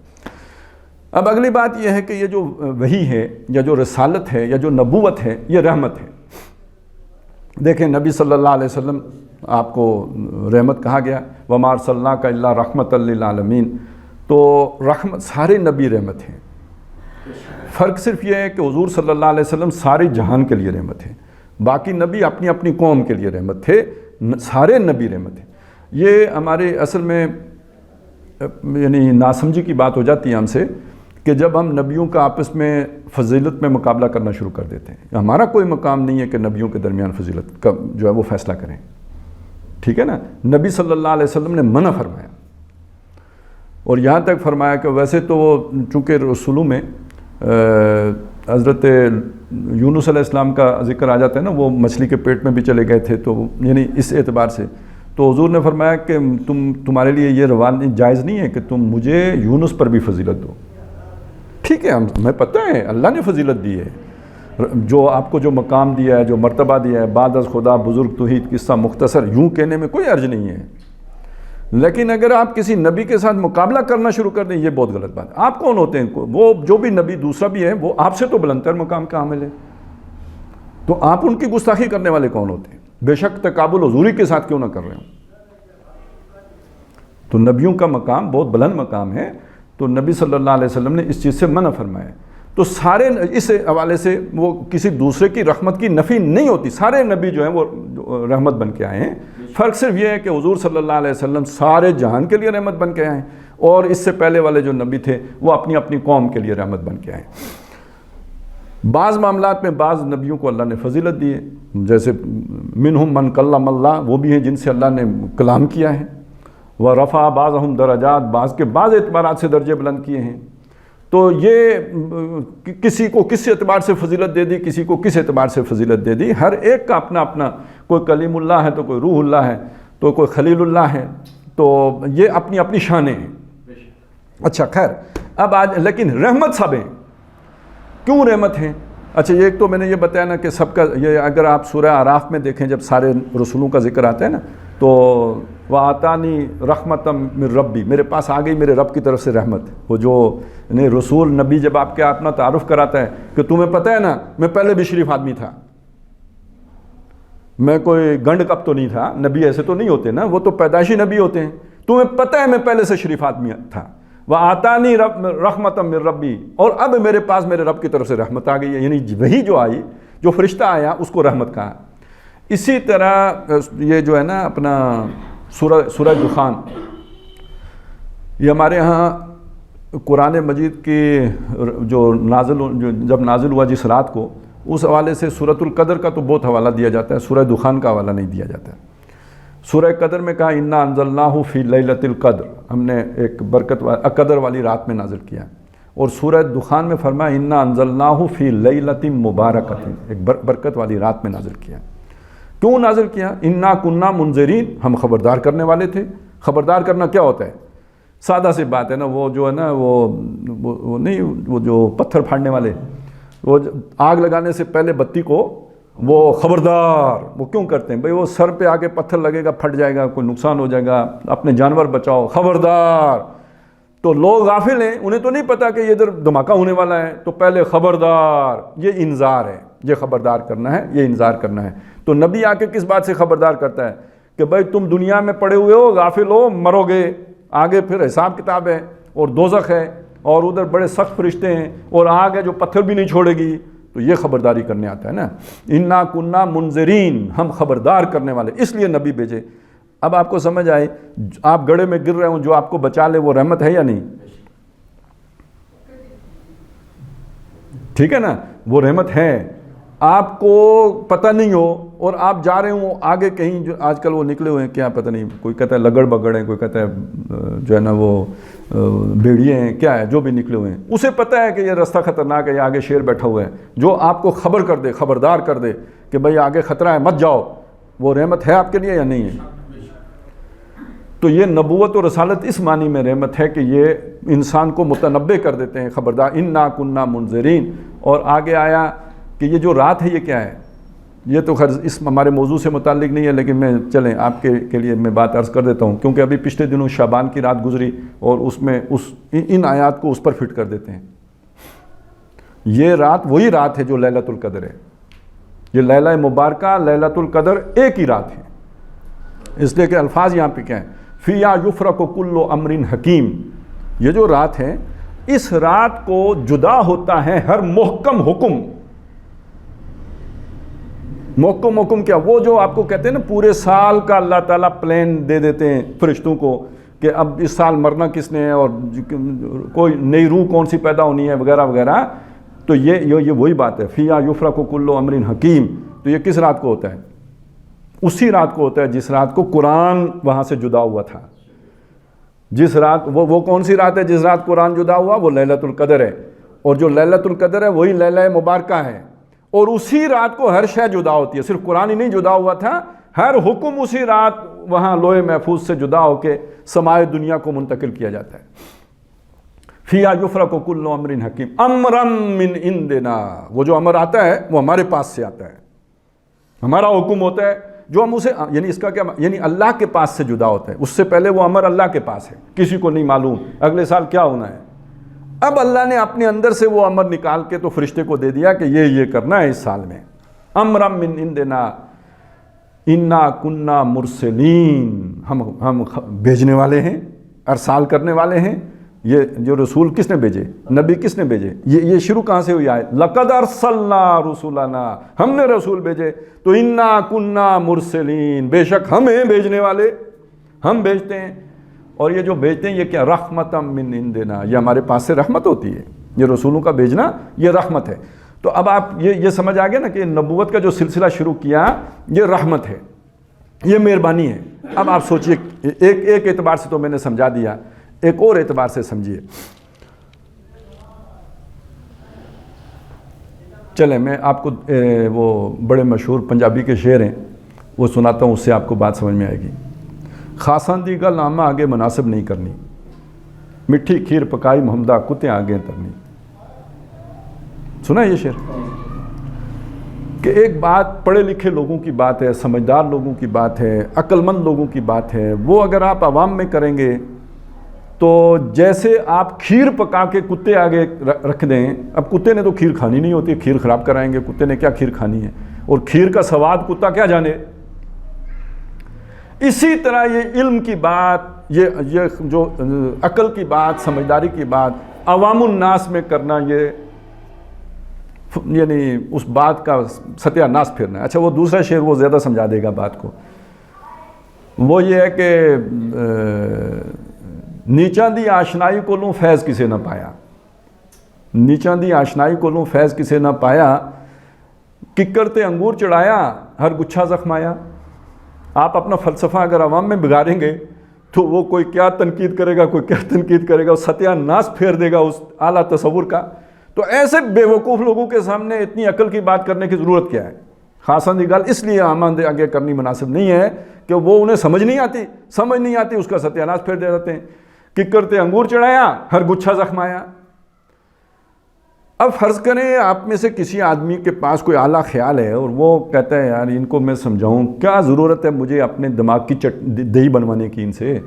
اب اگلی بات یہ ہے کہ یہ جو وحی ہے یا جو رسالت ہے یا جو نبوت ہے, یہ رحمت ہے. دیکھیں, نبی صلی اللہ علیہ وسلم آپ کو رحمت کہا گیا, وَمَا أَرْسَلْنَاكَ إِلَّا رَحْمَةً لِّلْعَالَمِينَ. تو رحمت سارے نبی رحمت ہیں. فرق صرف یہ ہے کہ حضور صلی اللہ علیہ وسلم سارے جہان کے لیے رحمت ہیں، باقی نبی اپنی اپنی قوم کے لیے رحمت تھے، سارے نبی رحمت ہیں. یہ ہمارے اصل میں یعنی ناسمجھی کی بات ہو جاتی ہے ہم سے کہ جب ہم نبیوں کا آپس میں فضیلت میں مقابلہ کرنا شروع کر دیتے ہیں. ہمارا کوئی مقام نہیں ہے کہ نبیوں کے درمیان فضیلت کا جو ہے وہ فیصلہ کریں، ٹھیک ہے نا. نبی صلی اللہ علیہ وسلم نے منع فرمایا، اور یہاں تک فرمایا کہ ویسے تو وہ چونکہ رسولوں میں حضرت یونس علیہ السلام کا ذکر آ جاتا ہے نا، وہ مچھلی کے پیٹ میں بھی چلے گئے تھے، تو یعنی اس اعتبار سے تو حضور نے فرمایا کہ تمہارے لیے یہ روان جائز نہیں ہے کہ تم مجھے یونس پر بھی فضیلت دو. ٹھیک ہے، ہمیں پتہ ہے اللہ نے فضیلت دی ہے، جو آپ کو جو مقام دیا ہے، جو مرتبہ دیا ہے، بعد از خدا بزرگ توحید قصہ مختصر، یوں کہنے میں کوئی حرج نہیں ہے. لیکن اگر آپ کسی نبی کے ساتھ مقابلہ کرنا شروع کر دیں، یہ بہت غلط بات ہے. آپ کون ہوتے ہیں؟ وہ جو بھی نبی دوسرا بھی ہے وہ آپ سے تو بلندتر مقام کا حامل ہے، تو آپ ان کی گستاخی کرنے والے کون ہوتے ہیں؟ بے شک تقابل حضوری کے ساتھ کیوں نہ کر رہے ہوں. تو نبیوں کا مقام بہت بلند مقام ہے، تو نبی صلی اللہ علیہ وسلم نے اس چیز سے منع فرمایا. تو سارے اس حوالے سے وہ کسی دوسرے کی رحمت کی نفی نہیں ہوتی، سارے نبی جو ہیں وہ رحمت بن کے آئے ہیں. فرق صرف یہ ہے کہ حضور صلی اللہ علیہ وسلم سارے جہان کے لیے رحمت بن کے آئے ہیں، اور اس سے پہلے والے جو نبی تھے وہ اپنی اپنی قوم کے لیے رحمت بن کے آئے. بعض معاملات میں بعض نبیوں کو اللہ نے فضیلت دی ہے، جیسے منہم من کلم اللہ، وہ بھی ہیں جن سے اللہ نے کلام کیا ہے. ورفع بعضهم درجات، بعض کے بعض اعتبارات سے درجے بلند کیے ہیں. تو یہ کسی کو کس اعتبار سے فضیلت دے دی، کسی کو کس اعتبار سے فضیلت دے دی. ہر ایک کا اپنا اپنا، کوئی کلیم اللہ ہے تو کوئی روح اللہ ہے تو کوئی خلیل اللہ ہے، تو یہ اپنی اپنی شانیں ہیں. اچھا خیر، اب آج لیکن رحمت سب ہیں. کیوں رحمت ہیں؟ اچھا ایک تو میں نے یہ بتایا نا کہ سب کا یہ، اگر آپ سورہ اعراف میں دیکھیں جب سارے رسولوں کا ذکر آتا ہے نا، تو وَآتَانِي رَحْمَةً مِّن رَبِّی، میرے پاس آ گئی میرے رب کی طرف سے رحمت. وہ جو رسول نبی جب آپ کے اپنا تعارف کراتا ہے کہ تمہیں پتہ ہے نا میں پہلے بھی شریف آدمی تھا، میں کوئی گنڈ کپ تو نہیں تھا. نبی ایسے تو نہیں ہوتے نا، وہ تو پیدائشی نبی ہوتے ہیں. تمہیں پتہ ہے میں پہلے سے شریف آدمی تھا. وَآتَانِي رَحْمَةً مِّن رَبِّی، اور اب میرے پاس میرے رب کی طرف سے رحمت آ گئی ہے. یعنی وہی جو آئی، جو فرشتہ آیا اس کو رحمت کہا. اسی طرح یہ جو ہے نا اپنا سورہ دخان، یہ ہمارے ہاں قرآن مجید کی جو جب نازل ہوا جس رات کو، اس حوالے سے سورۃ القدر کا تو بہت حوالہ دیا جاتا ہے، سورہ دخان کا حوالہ نہیں دیا جاتا ہے. سورہ قدر میں کہا انا انزلناہ فی لیلۃ القدر، ہم نے ایک قدر والی رات میں نازل کیا. اور سورہ دخان میں فرمایا انا انزلناہ فی لیلۃ مبارکۃ، ایک برکت والی رات میں نازل کیا. کیوں نازل کیا؟ انا کننا منذرین، ہم خبردار کرنے والے تھے. خبردار کرنا کیا ہوتا ہے؟ سادہ سی بات ہے نا، وہ جو ہے نا وہ نہیں، وہ جو پتھر پھاڑنے والے، وہ آگ لگانے سے پہلے بتی کو وہ خبردار وہ کیوں کرتے ہیں؟ بھئی وہ سر پہ آ کے پتھر لگے گا، پھٹ جائے گا، کوئی نقصان ہو جائے گا، اپنے جانور بچاؤ، خبردار. تو لوگ غافل ہیں، انہیں تو نہیں پتا کہ یہ ادھر دھماکہ ہونے والا ہے، تو پہلے خبردار. یہ انذار ہے، یہ خبردار کرنا ہے، یہ انذار کرنا ہے. تو نبی آ کے کس بات سے خبردار کرتا ہے کہ بھائی تم دنیا میں پڑے ہوئے ہو، غافل ہو، مرو گے، آگے پھر حساب کتاب ہے اور دوزخ ہے، اور ادھر بڑے سخت فرشتے ہیں، اور آگ ہے جو پتھر بھی نہیں چھوڑے گی. تو یہ خبرداری کرنے آتا ہے نا، انا کننا منذرین، ہم خبردار کرنے والے، اس لیے نبی بھیجے. اب آپ کو سمجھ آئے، آپ گڑھے میں گر رہے ہوں، جو آپ کو بچا لے وہ رحمت ہے یا نہیں؟ ٹھیک ہے نا، وہ رحمت ہے. آپ کو پتہ نہیں ہو اور آپ جا رہے ہوں آگے کہیں، جو آج کل وہ نکلے ہوئے ہیں کیا پتہ نہیں، کوئی کہتا ہے لگڑ بگڑ ہیں، کوئی کہتا ہے جو ہے نا وہ بھیڑیے ہیں، کیا ہے جو بھی نکلے ہوئے ہیں، اسے پتہ ہے کہ یہ راستہ خطرناک ہے، یہ آگے شیر بیٹھا ہوا ہے. جو آپ کو خبر کر دے، خبردار کر دے کہ بھئی آگے خطرہ ہے مت جاؤ، وہ رحمت ہے آپ کے لیے یا نہیں ہے؟ تو یہ نبوت و رسالت اس معنی میں رحمت ہے کہ یہ انسان کو متنبع کر دیتے ہیں، خبردار. انا کننا منذرین. اور آگے آیا کہ یہ جو رات ہے یہ کیا ہے؟ یہ تو خیر اس ہمارے موضوع سے متعلق نہیں ہے، لیکن میں چلیں آپ کے لیے میں بات عرض کر دیتا ہوں، کیونکہ ابھی پچھلے دنوں شعبان کی رات گزری اور اس میں ان آیات کو اس پر فٹ کر دیتے ہیں. یہ رات وہی رات ہے جو لیلۃ القدر ہے. یہ لیلہ مبارکہ، لیلۃ القدر ایک ہی رات ہے، اس لیے کہ الفاظ یہاں پہ کیا ہیں؟ فیہا یفرق کل امر حکیم. یہ جو رات ہے اس رات کو جدا ہوتا ہے ہر محکم حکم. محکم حکم کیا؟ وہ جو آپ کو کہتے ہیں نا پورے سال کا اللہ تعالیٰ پلان دے دیتے ہیں فرشتوں کو کہ اب اس سال مرنا کس نے ہے اور کوئی نئی روح کون سی پیدا ہونی ہے وغیرہ وغیرہ. تو یہ وہی بات ہے فیہا یفرق کل امر حکیم. تو یہ کس رات کو ہوتا ہے؟ اسی رات کو ہوتا ہے جس رات کو قرآن وہاں سے جدا ہوا تھا. جس رات وہ کون سی رات ہے جس رات قرآن جدا ہوا؟ وہ لیلۃ القدر ہے. اور جو لیلۃ القدر ہے وہی لیلہ مبارکہ ہے. اور اسی رات کو ہر شے جدا ہوتی ہے. صرف قرآن ہی نہیں جدا ہوا تھا، ہر حکم اسی رات وہاں لوح محفوظ سے جدا ہو کے سمائے دنیا کو منتقل کیا جاتا ہے. فیہا یفرق کل امر حکیم امرا من عندنا. وہ جو امر آتا ہے وہ ہمارے پاس سے آتا ہے، ہمارا حکم ہوتا ہے جو ہم اسے، یعنی اس کا کیا، یعنی اللہ کے پاس سے جدا ہوتا ہے. اس سے پہلے وہ امر اللہ کے پاس ہے، کسی کو نہیں معلوم اگلے سال کیا ہونا ہے. اب اللہ نے اپنے اندر سے وہ امر نکال کے تو فرشتے کو دے دیا کہ یہ کرنا ہے اس سال میں. امرا من عندنا انا کننا مرسلین. ہم بھیجنے والے ہیں، ارسال کرنے والے ہیں. یہ جو رسول کس نے بھیجے؟ نبی کس نے بھیجے؟ یہ شروع کہاں سے ہوئی آیت؟ لقد ارسلنا رسولنا. ہم نے رسول بھیجے. تو انا کننا مرسلین، بے شک ہم ہیں بھیجنے والے، ہم بھیجتے ہیں. اور یہ جو بھیجتے ہیں یہ کیا؟ رحمتا من عندنا. یہ ہمارے پاس سے رحمت ہوتی ہے. یہ رسولوں کا بھیجنا یہ رحمت ہے. تو اب آپ یہ سمجھ آ گیا نا کہ نبوت کا جو سلسلہ شروع کیا یہ رحمت ہے، یہ مہربانی ہے. اب آپ سوچئے، ایک اعتبار سے تو میں نے سمجھا دیا، ایک اور اعتبار سے سمجھیے. چلیں میں آپ کو وہ بڑے مشہور پنجابی کے شعر ہیں وہ سناتا ہوں، اس سے آپ کو بات سمجھ میں آئے گی. خاصاں دی گل آمہ آگے مناسب نہیں کرنی، مٹھی کھیر پکائی محمدہ کتے آگے ترنی. سنا یہ شعر؟ کہ ایک بات پڑھے لکھے لوگوں کی بات ہے، سمجھدار لوگوں کی بات ہے، عقل مند لوگوں کی بات ہے، وہ اگر آپ عوام میں کریں گے تو جیسے آپ کھیر پکا کے کتے آگے رکھ دیں. اب کتے نے تو کھیر کھانی نہیں ہوتی، کھیر خراب کرائیں گے، کتے نے کیا کھیر کھانی ہے، اور کھیر کا سواد کتا کیا جانے. اسی طرح یہ علم کی بات، یہ جو عقل کی بات، سمجھداری کی بات عوام الناس میں کرنا، یہ یعنی اس بات کا ستیہ ناس پھرنا ہے. اچھا وہ دوسرا شعر وہ زیادہ سمجھا دے گا بات کو. وہ یہ ہے کہ نیچاں دی آشنائی کو لوں فیض کسے نہ پایا. نیچاں دی آشنائی کو لوں فیض کسے نہ پایا، ککر تے انگور چڑھایا ہر گچھا زخمایا. آپ اپنا فلسفہ اگر عوام میں بگاڑیں گے تو وہ کوئی کیا تنقید کرے گا، کوئی کیا تنقید کرے گا، ستیہ ناس پھیر دے گا اس اعلیٰ تصور کا. تو ایسے بے وقوف لوگوں کے سامنے اتنی عقل کی بات کرنے کی ضرورت کیا ہے؟ خاصاں دی گل اس لیے آمد آگے کرنی مناسب نہیں ہے کہ وہ انہیں سمجھ نہیں آتی، اس کا ستیہ ناس پھیر دے دیتے ہیں. ککر تے انگور چڑھایا ہر گچھا زخمایا. اب فرض کریں آپ میں سے کسی آدمی کے پاس کوئی اعلیٰ خیال ہے اور وہ کہتا ہے یار ان کو میں سمجھاؤں، کیا ضرورت ہے مجھے اپنے دماغ کی دہی بنوانے کی ان سے.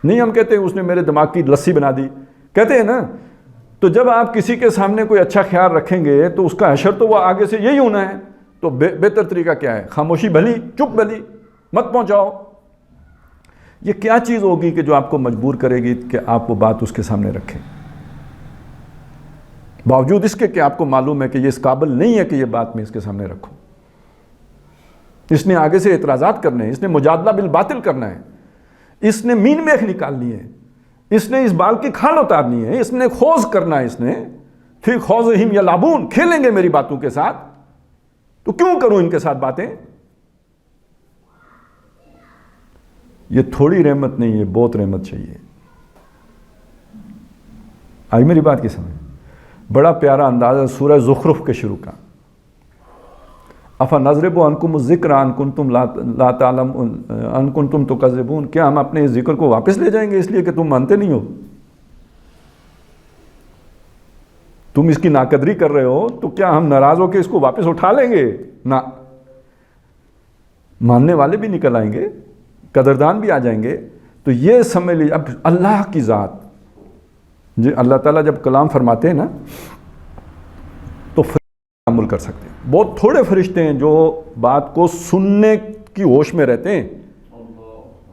نہیں، ہم کہتے ہیں اس نے میرے دماغ کی لسی بنا دی، کہتے ہیں نا. تو جب آپ کسی کے سامنے کوئی اچھا خیال رکھیں گے تو اس کا حشر تو وہ آگے سے یہی ہونا ہے. تو بہتر طریقہ کیا ہے؟ خاموشی بھلی، چپ بھلی، مت پہنچاؤ. یہ کیا چیز ہوگی کہ جو آپ کو مجبور کرے گی کہ آپ وہ بات اس کے سامنے رکھیں، باوجود اس کے کہ آپ کو معلوم ہے کہ یہ اس قابل نہیں ہے کہ یہ بات میں اس کے سامنے رکھوں. اس نے آگے سے اعتراضات کرنے ہیں، اس نے مجادلہ بالباطل کرنا ہے، اس نے مین میخ نکالنی ہے، اس نے اس بال کی کھال اتارنی ہے، اس نے خوض کرنا ہے، اس نے پھر خوضہم یلعبون، کھیلیں گے میری باتوں کے ساتھ. تو کیوں کروں ان کے ساتھ باتیں؟ یہ تھوڑی رحمت نہیں ہے، بہت رحمت چاہیے. آئی میری بات کی سمجھ؟ بڑا پیارا انداز ہے سورہ زخرف کے شروع کا. افنضرب عنکم الذکر ان کنتم لا تعلم ان کنتم تکذبون. کیا ہم اپنے اس ذکر کو واپس لے جائیں گے اس لیے کہ تم مانتے نہیں ہو؟ تم اس کی ناقدری کر رہے ہو تو کیا ہم ناراض ہو کے اس کو واپس اٹھا لیں گے؟ نہ، ماننے والے بھی نکل آئیں گے، قدردان بھی آ جائیں گے. تو یہ سمجھ لیجیے. اب اللہ کی ذات، جی اللہ تعالیٰ جب کلام فرماتے ہیں نا تو فرشتے عمل کر سکتے ہیں. بہت تھوڑے فرشتے ہیں جو بات کو سننے کی ہوش میں رہتے ہیں.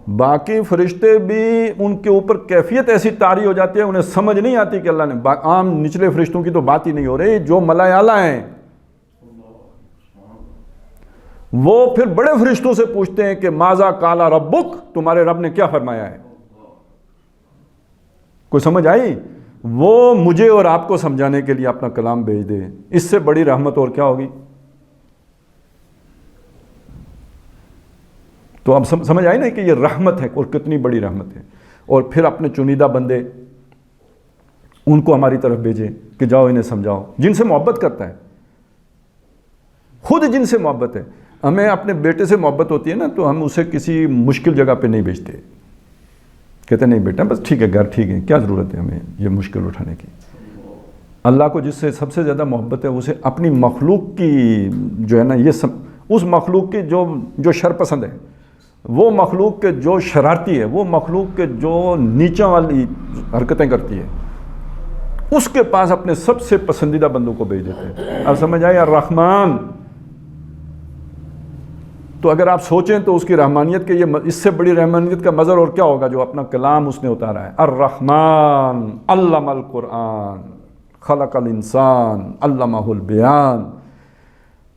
باقی فرشتے بھی ان کے اوپر کیفیت ایسی طاری ہو جاتی ہے انہیں سمجھ نہیں آتی کہ اللہ نے عام نچلے فرشتوں کی تو بات ہی نہیں ہو رہی، جو ملائے اعلیٰ ہیں وہ پھر بڑے فرشتوں سے پوچھتے ہیں کہ ماذا قال ربک، تمہارے رب نے کیا فرمایا ہے؟ کوئی سمجھ آئی؟ وہ مجھے اور آپ کو سمجھانے کے لیے اپنا کلام بھیج دے، اس سے بڑی رحمت اور کیا ہوگی؟ تو اب سمجھ آئی نا کہ یہ رحمت ہے اور کتنی بڑی رحمت ہے. اور پھر اپنے چنیدہ بندے ان کو ہماری طرف بھیجے کہ جاؤ انہیں سمجھاؤ، جن سے محبت کرتا ہے، خود جن سے محبت ہے. ہمیں اپنے بیٹے سے محبت ہوتی ہے نا تو ہم اسے کسی مشکل جگہ پہ نہیں بھیجتے، کہتے نہیں بیٹا بس ٹھیک ہے، گھر ٹھیک ہے، کیا ضرورت ہے ہمیں یہ مشکل اٹھانے کی. اللہ کو جس سے سب سے زیادہ محبت ہے اسے اپنی مخلوق کی جو ہے نا یہ اس مخلوق کی جو شر پسند ہے، وہ مخلوق کے جو شرارتی ہے، وہ مخلوق کے جو نیچا والی حرکتیں کرتی ہے، اس کے پاس اپنے سب سے پسندیدہ بندوں کو بھیج دیتے ہیں. اب سمجھ آئے الرحمن. تو اگر آپ سوچیں تو اس کی رحمانیت کے یہ اس سے بڑی رحمانیت کا مظہر اور کیا ہوگا جو اپنا کلام اس نے اتارا ہے. الرحمن علم القرآن خلق الانسان علمہ البیان.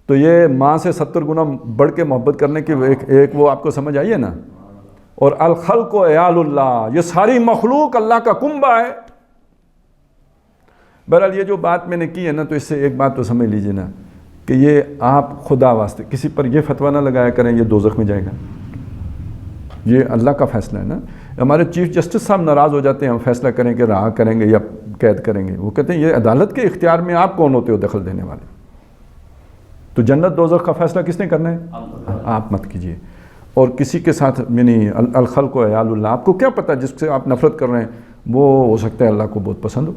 تو یہ ماں سے 70 گنا بڑھ کے محبت کرنے کی ایک وہ آپ کو سمجھ آئی ہے نا. اور الخلق و عیال اللہ، یہ ساری مخلوق اللہ کا کنبہ ہے. بہرحال یہ جو بات میں نے کی ہے نا تو اس سے ایک بات تو سمجھ لیجیے نا کہ یہ آپ خدا واسطے کسی پر یہ فتویٰ نہ لگایا کریں یہ دوزخ میں جائے گا، یہ اللہ کا فیصلہ ہے نا. ہمارے چیف جسٹس صاحب ناراض ہو جاتے ہیں ہم فیصلہ کریں کہ رہا کریں گے یا قید کریں گے. وہ کہتے ہیں یہ عدالت کے اختیار میں آپ کون ہوتے ہو دخل دینے والے؟ تو جنت دوزخ کا فیصلہ کس نے کرنا ہے؟ آپ مت کیجیے. اور کسی کے ساتھ یعنی الخلق و عیال اللہ، آپ کو کیا پتہ جس سے آپ نفرت کر رہے ہیں وہ ہو سکتا ہے اللہ کو بہت پسند ہو.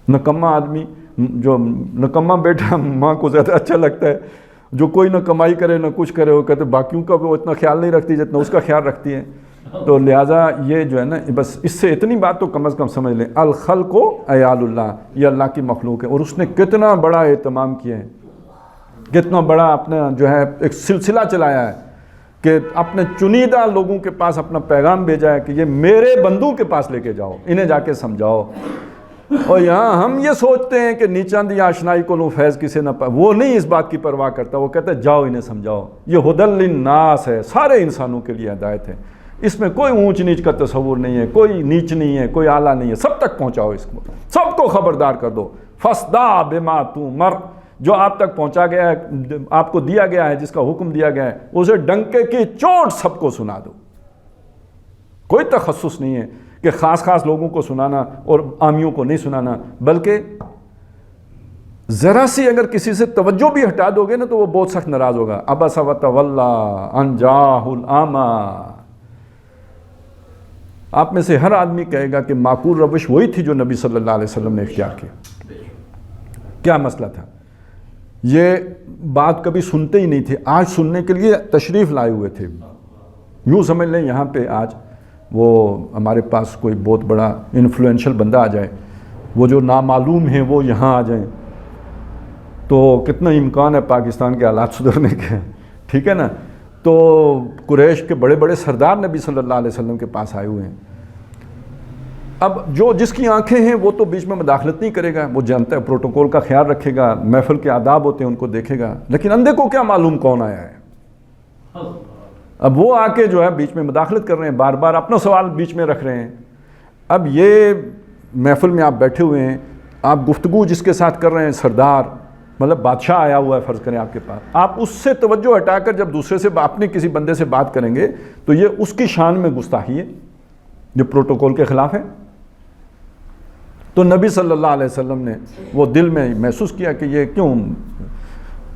نکما آدمی، جو نکما بیٹا ماں کو زیادہ اچھا لگتا ہے، جو کوئی نہ کمائی کرے نہ کچھ کرے، وہ کہتے باقیوں کا وہ اتنا خیال نہیں رکھتی جتنا اس کا خیال رکھتی ہے. تو لہٰذا یہ جو ہے نا بس اس سے اتنی بات تو کم از کم سمجھ لیں، الخلق و عیال اللہ، یہ اللہ کی مخلوق ہے. اور اس نے کتنا بڑا اہتمام کیا ہے، کتنا بڑا اپنا جو ہے ایک سلسلہ چلایا ہے کہ اپنے چنیدہ لوگوں کے پاس اپنا پیغام بھیجا ہے کہ یہ میرے بندوں کے پاس لے کے جاؤ، انہیں جا کے سمجھاؤ. اور یہاں ہم یہ سوچتے ہیں کہ نیچان دی آشنائی کو نو فیض کسے نہ پائے، وہ نہیں اس بات کی پرواہ کرتا، وہ کہتا ہے جاؤ انہیں سمجھاؤ. یہ ہدی للناس ہے، سارے انسانوں کے لیے ہدایت ہے. اس میں کوئی اونچ نیچ کا تصور نہیں ہے، کوئی نیچ نہیں ہے، کوئی اعلیٰ نہیں ہے، سب تک پہنچاؤ، اس کو سب کو خبردار کر دو. فَاصْدَعْ بِمَا تُؤْمَرُ، جو آپ تک پہنچا گیا ہے، آپ کو دیا گیا ہے، جس کا حکم دیا گیا ہے، اسے ڈنکے کی چوٹ سب کو سنا دو. کوئی تخصص نہیں ہے کہ خاص لوگوں کو سنانا اور عامیوں کو نہیں سنانا، بلکہ ذرا سی اگر کسی سے توجہ بھی ہٹا دو گے نا تو وہ بہت سخت ناراض ہوگا. عبس وتولی ان جاءہ الاعمی. آپ میں سے ہر آدمی کہے گا کہ معقول روش وہی تھی جو نبی صلی اللہ علیہ وسلم نے اختیار کیا. کیا مسئلہ تھا؟ یہ بات کبھی سنتے ہی نہیں تھے، آج سننے کے لیے تشریف لائے ہوئے تھے. یوں سمجھ لیں یہاں پہ آج وہ ہمارے پاس کوئی بہت بڑا انفلوئنشل بندہ آ جائے، وہ جو نامعلوم ہیں وہ یہاں آ جائیں تو کتنا امکان ہے پاکستان کے حالات سدھرنے کے، ٹھیک ہے نا. تو قریش کے بڑے بڑے سردار نبی صلی اللہ علیہ وسلم کے پاس آئے ہوئے ہیں. اب جو جس کی آنکھیں ہیں وہ تو بیچ میں مداخلت نہیں کرے گا، وہ جانتا ہے پروٹوکول کا خیال رکھے گا، محفل کے آداب ہوتے ہیں ان کو دیکھے گا. لیکن اندھے کو کیا معلوم کون آیا ہے؟ اب وہ آ کے جو ہے بیچ میں مداخلت کر رہے ہیں، بار بار اپنا سوال بیچ میں رکھ رہے ہیں. اب یہ محفل میں آپ بیٹھے ہوئے ہیں، آپ گفتگو جس کے ساتھ کر رہے ہیں، سردار مطلب بادشاہ آیا ہوا ہے فرض کریں آپ کے پاس، آپ اس سے توجہ ہٹا کر جب دوسرے سے اپنے کسی بندے سے بات کریں گے تو یہ اس کی شان میں گستاخی ہے جو پروٹوکول کے خلاف ہے. تو نبی صلی اللہ علیہ وسلم نے وہ دل میں محسوس کیا کہ یہ کیوں،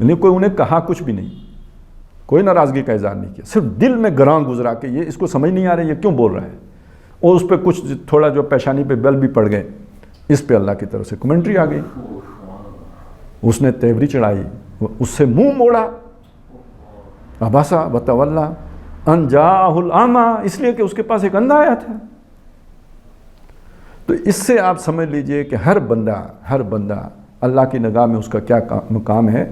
یعنی کوئی انہیں کہا کچھ بھی نہیں، کوئی ناراضگی کا اظہار نہیں کیا، صرف دل میں گراں گزرا کہ یہ اس کو سمجھ نہیں آ رہا یہ کیوں بول رہا ہے. اور اس پہ کچھ تھوڑا جو پیشانی پہ بل بھی پڑ گئے، اس پہ اللہ کی طرف سے کمنٹری آ گئی. اس نے تیوری چڑھائی، اس سے منہ موڑا. عبسا وتولی ان جاءہ الاعمی، اس لیے کہ اس کے پاس ایک اندھا آیا تھا. تو اس سے آپ سمجھ لیجئے کہ ہر بندہ اللہ کی نگاہ میں اس کا کیا مقام ہے.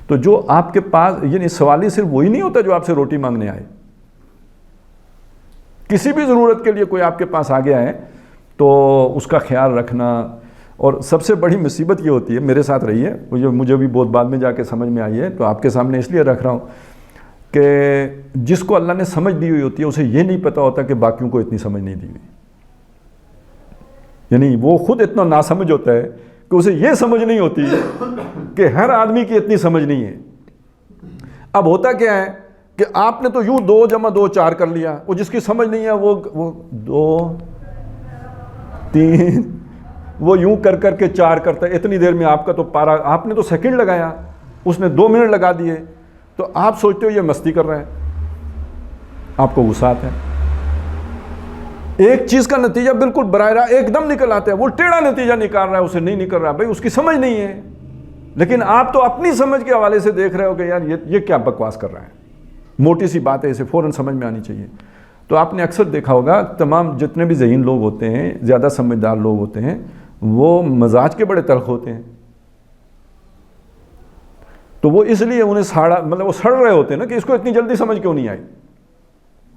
تو جو آپ کے پاس، یعنی سوالی صرف وہی نہیں ہوتا جو آپ سے روٹی مانگنے آئے، کسی بھی ضرورت کے لیے کوئی آپ کے پاس آ گیا ہے تو اس کا خیال رکھنا. اور سب سے بڑی مصیبت یہ ہوتی ہے, میرے ساتھ رہی ہے, مجھے بھی بہت بعد میں جا کے سمجھ میں آئی ہے, تو آپ کے سامنے اس لیے رکھ رہا ہوں کہ جس کو اللہ نے سمجھ دی ہوئی ہوتی ہے اسے یہ نہیں پتہ ہوتا کہ باقیوں کو اتنی سمجھ نہیں دی ہوئی. یعنی وہ خود اتنا ناسمجھ ہوتا ہے کہ اسے یہ سمجھ نہیں ہوتی کہ ہر آدمی کی اتنی سمجھ نہیں ہے. اب ہوتا کیا ہے کہ آپ نے تو یوں 2 + 2 4 کر لیا, وہ جس کی سمجھ نہیں ہے وہ 2 3 وہ یوں کر کر کے 4 کرتا ہے. اتنی دیر میں آپ کا تو پارا, آپ نے تو سیکنڈ لگایا, اس نے 2 منٹ لگا دیے, تو آپ سوچتے ہو یہ مستی کر رہا ہے, آپ کو غصہ آتا ہے. ایک چیز کا نتیجہ بالکل براہ راست ایک دم نکل آتا ہے, وہ ٹیڑھا نتیجہ نکال رہا ہے, اسے نہیں نکل رہا, بھائی اس کی سمجھ نہیں ہے, لیکن آپ تو اپنی سمجھ کے حوالے سے دیکھ رہے ہو کہ یار یہ کیا بکواس کر رہا ہے, موٹی سی بات ہے, اسے فوراً سمجھ میں آنی چاہیے. تو آپ نے اکثر دیکھا ہوگا تمام جتنے بھی ذہین لوگ ہوتے ہیں, زیادہ سمجھدار لوگ ہوتے ہیں, وہ مزاج کے بڑے تلخ ہوتے ہیں. تو وہ اس لیے انہیں وہ سڑ رہے ہوتے ہیں نا کہ اس کو اتنی جلدی سمجھ کیوں نہیں آئی.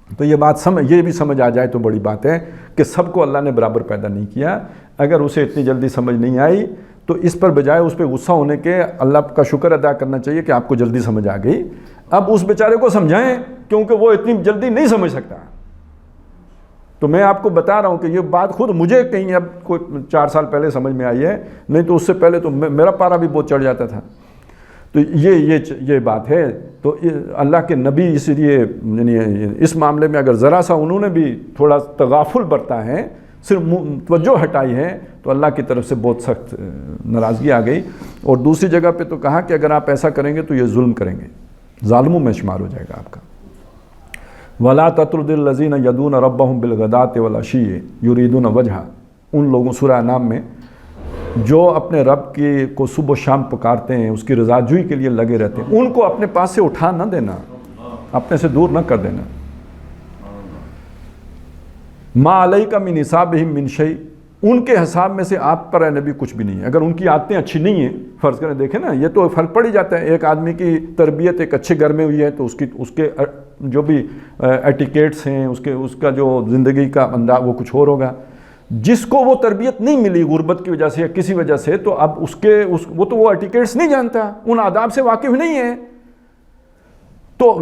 تو یہ بھی سمجھ آ جائے تو بڑی بات ہے کہ سب کو اللہ نے برابر پیدا نہیں کیا. اگر اسے اتنی جلدی سمجھ نہیں آئی تو اس پر بجائے اس پہ غصہ ہونے کے اللہ کا شکر ادا کرنا چاہیے کہ آپ کو جلدی سمجھ آ گئی. اب اس بیچارے کو سمجھائیں, کیونکہ وہ اتنی جلدی نہیں سمجھ سکتا. تو میں آپ کو بتا رہا ہوں کہ یہ بات خود مجھے کہیں اب کوئی 4 سال پہلے سمجھ میں آئی ہے, نہیں تو اس سے پہلے تو میرا پارا بھی بہت چڑھ جاتا تھا. تو یہ بات ہے. تو اللہ کے نبی اس لیے یعنی اس معاملے میں اگر ذرا سا انہوں نے بھی تھوڑا تغافل برتا ہے, صرف توجہ ہٹائی ہے, تو اللہ کی طرف سے بہت سخت ناراضگی آ گئی. اور دوسری جگہ پہ تو کہا کہ اگر آپ ایسا کریں گے تو یہ ظلم کریں گے, ظالموں میں شمار ہو جائے گا آپ کا. وَلَا تَطْرُدِ الَّذِينَ يَدْعُونَ رَبَّهُمْ بِالْغَدَاةِ وَالْعَشِيِّ يُرِيدُونَ وَجْهَهُ, ان لوگوں سورہ انعام میں جو اپنے رب کو صبح و شام پکارتے ہیں, اس کی رضا جوئی کے لیے لگے رہتے ہیں, ان کو اپنے پاس سے اٹھا نہ دینا, اپنے سے دور نہ کر دینا. مَا عَلَيْكَ مِنْ حِسَابِهِمْ مِنْ شَيْءٍ, ان کے حساب میں سے آپ پر اے نبی کچھ بھی نہیں ہے. اگر ان کی عادتیں اچھی نہیں ہیں, فرض کریں, دیکھیں نا, یہ تو فرق پڑ ہی جاتا ہے. ایک آدمی کی تربیت ایک اچھے گھر میں ہوئی ہے تو اس کے جو بھی ایٹیکیٹس ہیں, اس کا جو زندگی کا انداز وہ کچھ اور ہوگا. جس کو وہ تربیت نہیں ملی غربت کی وجہ سے یا کسی وجہ سے, تو اب وہ ایٹیکیٹس نہیں جانتا, ان آداب سے واقف نہیں ہے. تو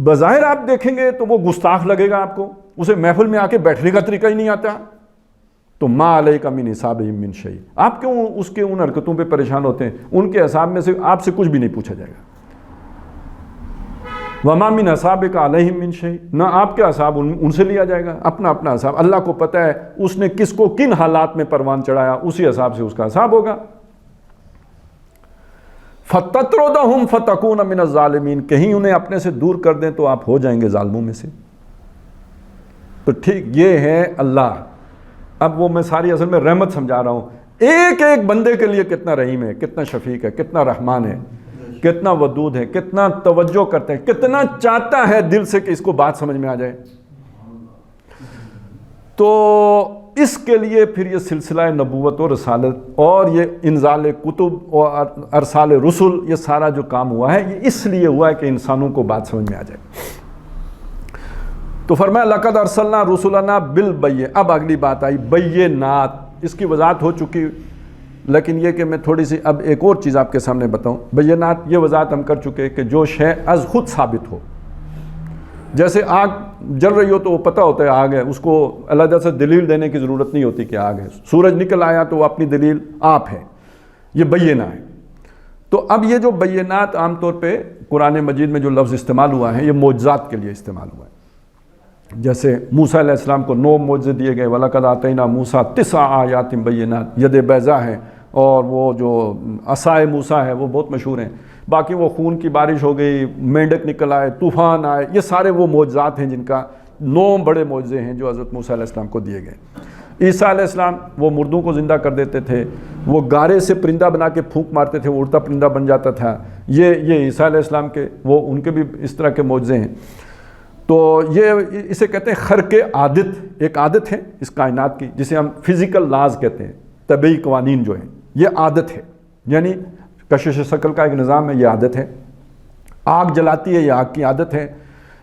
بظاہر آپ دیکھیں گے تو وہ گستاخ لگے گا آپ کو, اسے محفل میں آ کے بیٹھنے کا طریقہ ہی نہیں آتا. تو مَا عَلَيْكَ مِنْ حِسَابِهِمْ مِنْ شَيْءٍ, آپ کیوں اس کے ان حرکتوں پہ پریشان ہوتے ہیں؟ ان کے حساب میں سے آپ سے کچھ بھی نہیں پوچھا جائے گا. وَمَا مِنْ حِسَابِكَ عَلَيْهِمْ مِنْ شَيْءٍ, نہ آپ کا حساب ان سے لیا جائے گا. اپنا حساب اللہ کو پتہ ہے, اس نے کس کو کن حالات میں پروان چڑھایا, اسی حساب سے اس کا حساب ہوگا. فَتَطْرُدَهُمْ فَتَكُونَ مِنَ الظَّالِمِينَ, کہیں انہیں اپنے سے دور کر دیں تو آپ ہو جائیں گے ظالموں میں سے. تو ٹھیک یہ ہے اللہ. اب وہ میں ساری اصل میں رحمت سمجھا رہا ہوں, ایک ایک بندے کے لیے کتنا رحیم ہے, کتنا شفیق ہے, کتنا رحمان ہے, کتنا ودود ہے, کتنا توجہ کرتے ہیں, کتنا چاہتا ہے دل سے کہ اس کو بات سمجھ میں آ جائے. تو اس کے لیے پھر یہ سلسلہ نبوت اور رسالت اور یہ انزال کتب اور ارسال رسل, یہ سارا جو کام ہوا ہے یہ اس لیے ہوا ہے کہ انسانوں کو بات سمجھ میں آ جائے. تو فرمایا لقد ارسلنا رسلنا بالبینات. اب اگلی بات آئی بینات, اس کی وضاحت ہو چکی, لیکن یہ کہ میں تھوڑی سی اب ایک اور چیز آپ کے سامنے بتاؤں. بینات یہ وضاحت ہم کر چکے کہ جو شے از خود ثابت ہو, جیسے آگ جل رہی ہو تو وہ پتہ ہوتا ہے آگ ہے, اس کو علیحدہ سے دلیل دینے کی ضرورت نہیں ہوتی کہ آگ ہے. سورج نکل آیا تو وہ اپنی دلیل آپ ہے, یہ بینہ ہے. تو اب یہ جو بینات عام طور پہ قرآن مجید میں جو لفظ استعمال ہوا ہے یہ معجزات کے لیے استعمال ہوا ہے. جیسے موسیٰ علیہ السلام کو 9 معجزے دیے گئے, وَلَقَدْ آتَيْنَا مُوسَىٰ 9 آیات بینات, ید بیضا ہے, اور وہ جو عصائے موسیٰ ہے وہ بہت مشہور ہیں. باقی وہ خون کی بارش ہو گئی, مینڈک نکل آئے, طوفان آئے, یہ سارے وہ معجزات ہیں جن کا 9 بڑے معجزے ہیں جو حضرت موسیٰ علیہ السلام کو دیے گئے. عیسیٰ علیہ السلام وہ مردوں کو زندہ کر دیتے تھے, وہ گارے سے پرندہ بنا کے پھونک مارتے تھے, وہ اڑتا پرندہ بن جاتا تھا. یہ عیسیٰ علیہ السلام کے وہ ان کے بھی اس طرح کے معجزے ہیں. تو یہ اسے کہتے ہیں خرق عادت, ایک عادت ہے اس کائنات کی جسے ہم فزیکل لاز کہتے ہیں, طبعی قوانین جو ہیں, یہ عادت ہے. یعنی کشش شکل کا ایک نظام ہے, یہ عادت ہے. آگ جلاتی ہے, یہ آگ کی عادت ہے.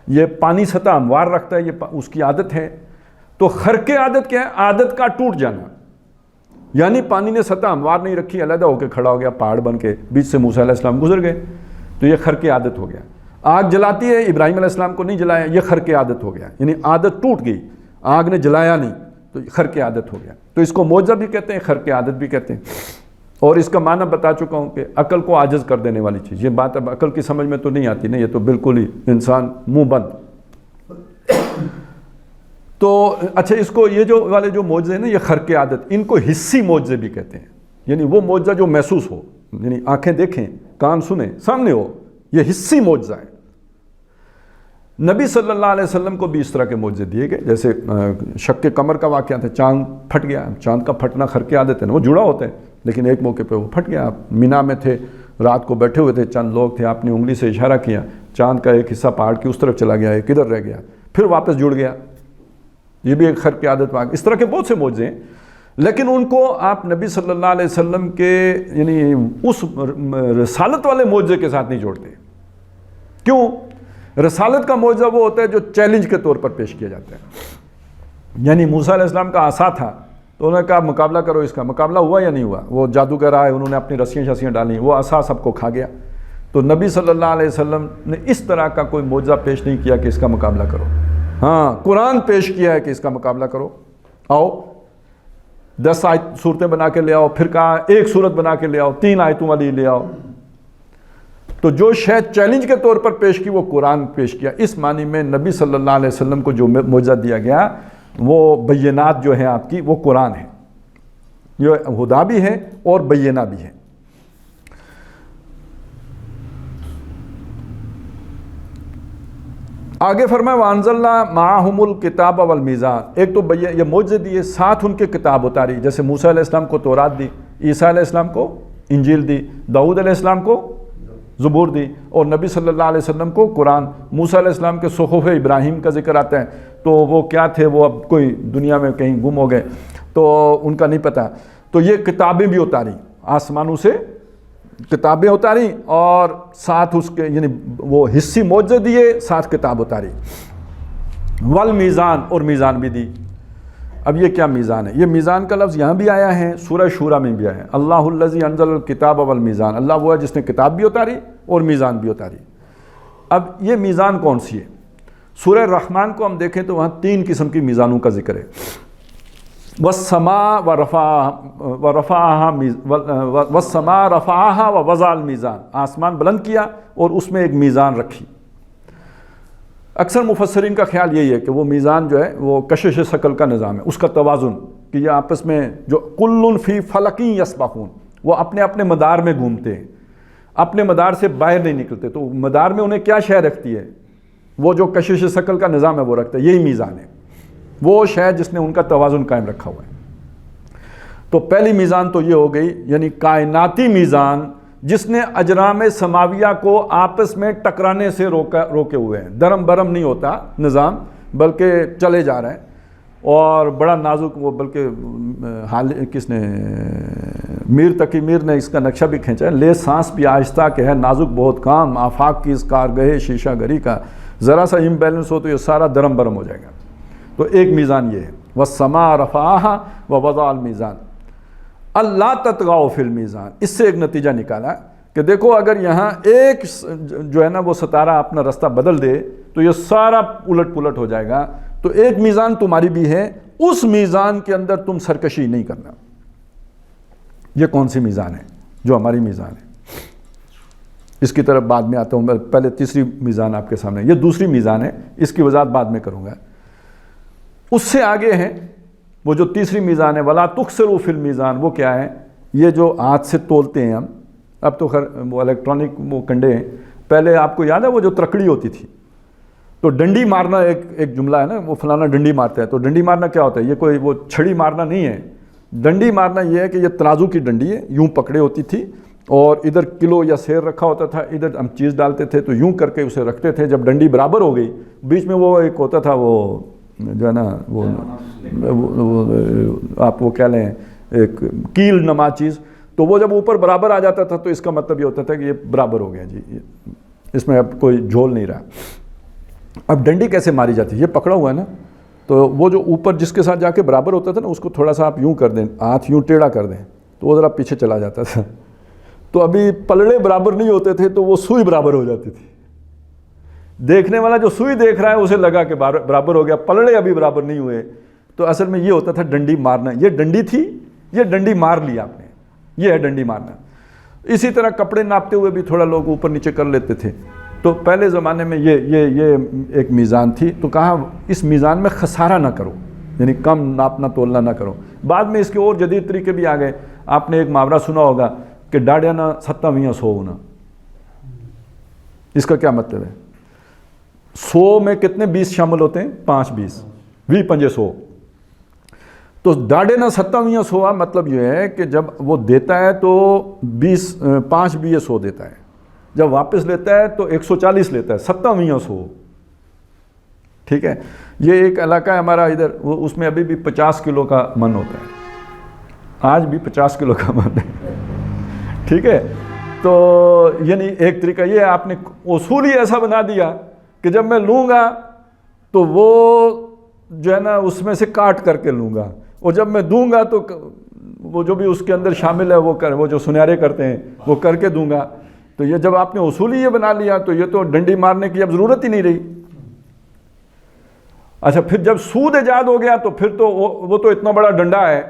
یہ پانی سطح ہموار رکھتا ہے, یہ اس کی عادت ہے. تو خرق عادت کیا ہے؟ عادت کا ٹوٹ جانا، یعنی پانی نے سطح ہموار نہیں رکھی، علیحدہ ہو کے کھڑا ہو گیا پہاڑ بن کے، بیچ سے موسیٰ علیہ السلام گزر گئے، تو یہ خرق عادت ہو گیا۔ آگ جلاتی ہے، ابراہیم علیہ السلام کو نہیں جلایا، یہ خرق عادت ہو گیا، یعنی عادت ٹوٹ گئی، آگ نے جلایا نہیں تو خرق عادت ہو گیا۔ تو اس کو معجزہ بھی کہتے ہیں، خرق عادت بھی کہتے ہیں، اور اس کا معنی بتا چکا ہوں کہ عقل کو عاجز کر دینے والی چیز۔ یہ بات اب عقل کی سمجھ میں تو نہیں آتی نا، یہ تو بالکل ہی انسان منہ بند۔ تو اچھا، اس کو یہ جو والے جو معجزے ہیں نا، یہ خرق عادت، ان کو حسی معجزے بھی کہتے ہیں، یعنی وہ معجزہ جو محسوس ہو، یعنی آنکھیں دیکھیں، کان سنیں، سامنے ہو، یہ حسی معجزہ ہے۔ نبی صلی اللہ علیہ وسلم کو بھی اس طرح کے معجزے دیے گئے، جیسے شق قمر کا واقعہ تھا، چاند پھٹ گیا، چاند کا پھٹنا خرق عادت ہے نا، وہ جڑا ہوتا ہے، لیکن ایک موقع پہ وہ پھٹ گیا۔ آپ مینا میں تھے، رات کو بیٹھے ہوئے تھے، چند لوگ تھے، آپ نے انگلی سے اشارہ کیا، چاند کا ایک حصہ پہاڑ کی اس طرف چلا گیا، ایک ادھر رہ گیا، پھر واپس جڑ گیا۔ یہ بھی ایک خرق عادت واقعہ۔ اس طرح کے بہت سے معجزے ہیں، لیکن ان کو آپ نبی صلی اللہ علیہ وسلم کے یعنی اس رسالت والے معجزے کے ساتھ نہیں جوڑتے۔ کیوں؟ رسالت کا معجزہ وہ ہوتا ہے جو چیلنج کے طور پر پیش کیا جاتا ہے، یعنی موسیٰ علیہ السلام کا عصا تھا تو انہوں نے کہا مقابلہ کرو، اس کا مقابلہ ہوا یا نہیں ہوا؟ وہ جادوگر آئے، انہوں نے اپنی رسیاں شسیاں ڈالیں، وہ عصا سب کو کھا گیا۔ تو نبی صلی اللہ علیہ وسلم نے اس طرح کا کوئی معجزہ پیش نہیں کیا کہ اس کا مقابلہ کرو۔ ہاں، قرآن پیش کیا ہے کہ اس کا مقابلہ کرو، آؤ 10 صورتیں بنا کے لے آؤ، پھر کہا ایک صورت بنا کے لے آؤ، 3 آیتوں والی لے آؤ۔ تو جو شاید چیلنج کے طور پر پیش کی وہ قرآن پیش کیا۔ اس معنی میں نبی صلی اللہ علیہ وسلم کو جو معجزہ دیا گیا وہ بینات جو ہیں آپ کی، وہ قرآن ہے، یہ ہدا بھی ہے اور بینہ بھی ہے۔ آگے فرمایا وَأَنزَلْنَا مَعَهُمُ الْكِتَابَ وَالْمِيزَانَ، ایک تو یہ معجزے دیے، ساتھ ان کے کتاب اتاری، جیسے موسیٰ علیہ السلام کو تورات دی، عیسیٰ علیہ السلام کو انجیل دی، داؤد علیہ السلام کو زبور دی، اور نبی صلی اللہ علیہ وسلم کو قرآن۔ موسیٰ علیہ السلام کے صحف ابراہیم کا ذکر آتا ہے، تو وہ کیا تھے، وہ اب کوئی دنیا میں کہیں گم ہو گئے تو ان کا نہیں پتہ۔ تو یہ کتابیں بھی اتاری، آسمانوں سے کتابیں اتاری، اور ساتھ اس کے یعنی وہ حصی معجزے دیے، ساتھ کتاب اتاری۔ والمیزان، اور میزان بھی دی۔ اب یہ کیا میزان ہے؟ یہ میزان کا لفظ یہاں بھی آیا ہے، سورہ شورى میں بھی آیا ہے، اللہ الذی انزل الکتاب والمیزان، اللہ وہ ہے جس نے کتاب بھی اتاری اور میزان بھی اتاری۔ اب یہ میزان کون سی ہے؟ سورہ رحمان کو ہم دیکھیں تو وہاں 3 قسم کی میزانوں کا ذکر ہے، والسماء والسماء رفعها ووضع الميزان، آسمان بلند کیا اور اس میں ایک میزان رکھی۔ اکثر مفسرین کا خیال یہی ہے کہ وہ میزان جو ہے وہ کشش ثقل کا نظام ہے، اس کا توازن، کہ یہ آپس میں جو کل فی فلک یسبحون، وہ اپنے اپنے مدار میں گھومتے ہیں، اپنے مدار سے باہر نہیں نکلتے، تو مدار میں انہیں کیا شے رکھتی ہے؟ وہ جو کشش ثقل کا نظام ہے وہ رکھتا ہے، یہی میزان ہے، وہ شے جس نے ان کا توازن قائم رکھا ہوا ہے۔ تو پہلی میزان تو یہ ہو گئی، یعنی کائناتی میزان جس نے اجرام سماویہ کو آپس میں ٹکرانے سے روکے ہوئے ہیں، درم برم نہیں ہوتا نظام، بلکہ چلے جا رہے ہیں، اور بڑا نازک، وہ بلکہ کس نے، میر تقی میر نے اس کا نقشہ بھی کھینچا ہے، لے سانس بھی آہستہ کہ ہے نازک بہت کام، آفاق کی اس کارگاہ شیشہ گری کا، ذرا سا امبیلنس ہو تو یہ سارا درم برم ہو جائے گا۔ تو ایک میزان یہ ہے، وَالسَّمَاءَ رَفَعَهَا وَوَضَعَ الْمِيزَانَ اللہ تطغوا فی المیزان۔ اس سے ایک نتیجہ نکالا کہ دیکھو اگر یہاں ایک جو ہے نا وہ ستارہ اپنا رستہ بدل دے تو یہ سارا الٹ پلٹ ہو جائے گا، تو ایک میزان تمہاری بھی ہے، اس میزان کے اندر تم سرکشی نہیں کرنا۔ یہ کون سی میزان ہے؟ جو ہماری میزان ہے، اس کی طرف بعد میں آتا ہوں، میں پہلے تیسری میزان آپ کے سامنے، یہ دوسری میزان ہے، اس کی وضاحت بعد میں کروں گا۔ اس سے آگے ہے وہ جو تیسری میزان ہے، وَلَا تُخْسِرُوا فِي الْمِيزَانِ، وہ کیا ہے؟ یہ جو ہاتھ سے تولتے ہیں ہم، اب تو خیر وہ الیکٹرانک وہ کنڈے ہیں، پہلے آپ کو یاد ہے وہ جو ترکڑی ہوتی تھی، تو ڈنڈی مارنا ایک جملہ ہے نا، وہ فلانا ڈنڈی مارتا ہے، تو ڈنڈی مارنا کیا ہوتا ہے؟ یہ کوئی وہ چھڑی مارنا نہیں ہے، ڈنڈی مارنا یہ ہے کہ یہ ترازو کی ڈنڈی ہے، یوں پکڑے ہوتی تھی، اور ادھر کلو یا سیر رکھا ہوتا تھا، ادھر ہم چیز ڈالتے تھے، تو یوں کر کے اسے رکھتے تھے، جب ڈنڈی برابر ہو گئی، بیچ میں وہ ایک ہوتا تھا وہ جو ہے نا وہ آپ وہ کہہ لیں ایک کیل نما چیز، تو وہ جب اوپر برابر آ جاتا تھا تو اس کا مطلب یہ ہوتا تھا کہ یہ برابر ہو گیا جی، اس میں اب کوئی جھول نہیں رہا۔ اب ڈنڈی کیسے ماری جاتی ہے؟ یہ پکڑا ہوا ہے نا، تو وہ جو اوپر جس کے ساتھ جا کے برابر ہوتا تھا نا اس کو تھوڑا سا آپ یوں کر دیں, ہاتھ یوں ٹیڑھا کر دیں تو وہ ذرا پیچھے چلا جاتا تھا. تو ابھی پلڑے برابر نہیں ہوتے تھے تو وہ سوئی برابر ہو جاتی تھی. دیکھنے والا جو سوئی دیکھ رہا ہے اسے لگا کہ برابر ہو گیا, پلڑے ابھی برابر نہیں ہوئے. تو اصل میں یہ ہوتا تھا ڈنڈی مارنا. یہ ڈنڈی تھی, یہ ڈنڈی مار لی آپ نے, یہ ہے ڈنڈی مارنا. اسی طرح کپڑے ناپتے ہوئے بھی تھوڑا لوگ اوپر نیچے کر لیتے تھے. تو پہلے زمانے میں یہ ایک میزان تھی. تو کہا اس میزان میں خسارہ نہ کرو, یعنی کم ناپنا تولنا نہ کرو. بعد میں اس کے اور جدید طریقے بھی آ گئے. آپ نے ایک محاورہ سنا ہوگا کہ ڈاڑیا نہ 27 100 ہونا. اس کا کیا مطلب ہے؟ 100 میں کتنے 20 شامل ہوتے ہیں؟ 5 20 20 5 100. تو ڈاڑے نہ 27 100 مطلب یہ ہے کہ جب وہ دیتا ہے تو 5 20 100 دیتا ہے, جب واپس لیتا ہے تو 140 لیتا ہے, 27 100. ٹھیک ہے. یہ ایک علاقہ ہے ہمارا ادھر, وہ اس میں ابھی بھی 50 کلو کا من ہوتا ہے, آج بھی 50 کلو کا من ہے. ٹھیک ہے. تو یعنی ایک طریقہ یہ ہے, آپ نے اصول ہی ایسا بنا دیا کہ جب میں لوں گا تو وہ جو ہے نا اس میں سے کاٹ کر کے لوں گا, اور جب میں دوں گا تو وہ جو بھی اس کے اندر شامل ہے وہ جو سنیارے کرتے ہیں وہ کر کے دوں گا. تو یہ جب آپ نے اصول ہی یہ بنا لیا تو یہ تو ڈنڈی مارنے کی اب ضرورت ہی نہیں رہی. اچھا, پھر جب سود ایجاد ہو گیا تو پھر تو وہ تو اتنا بڑا ڈنڈا ہے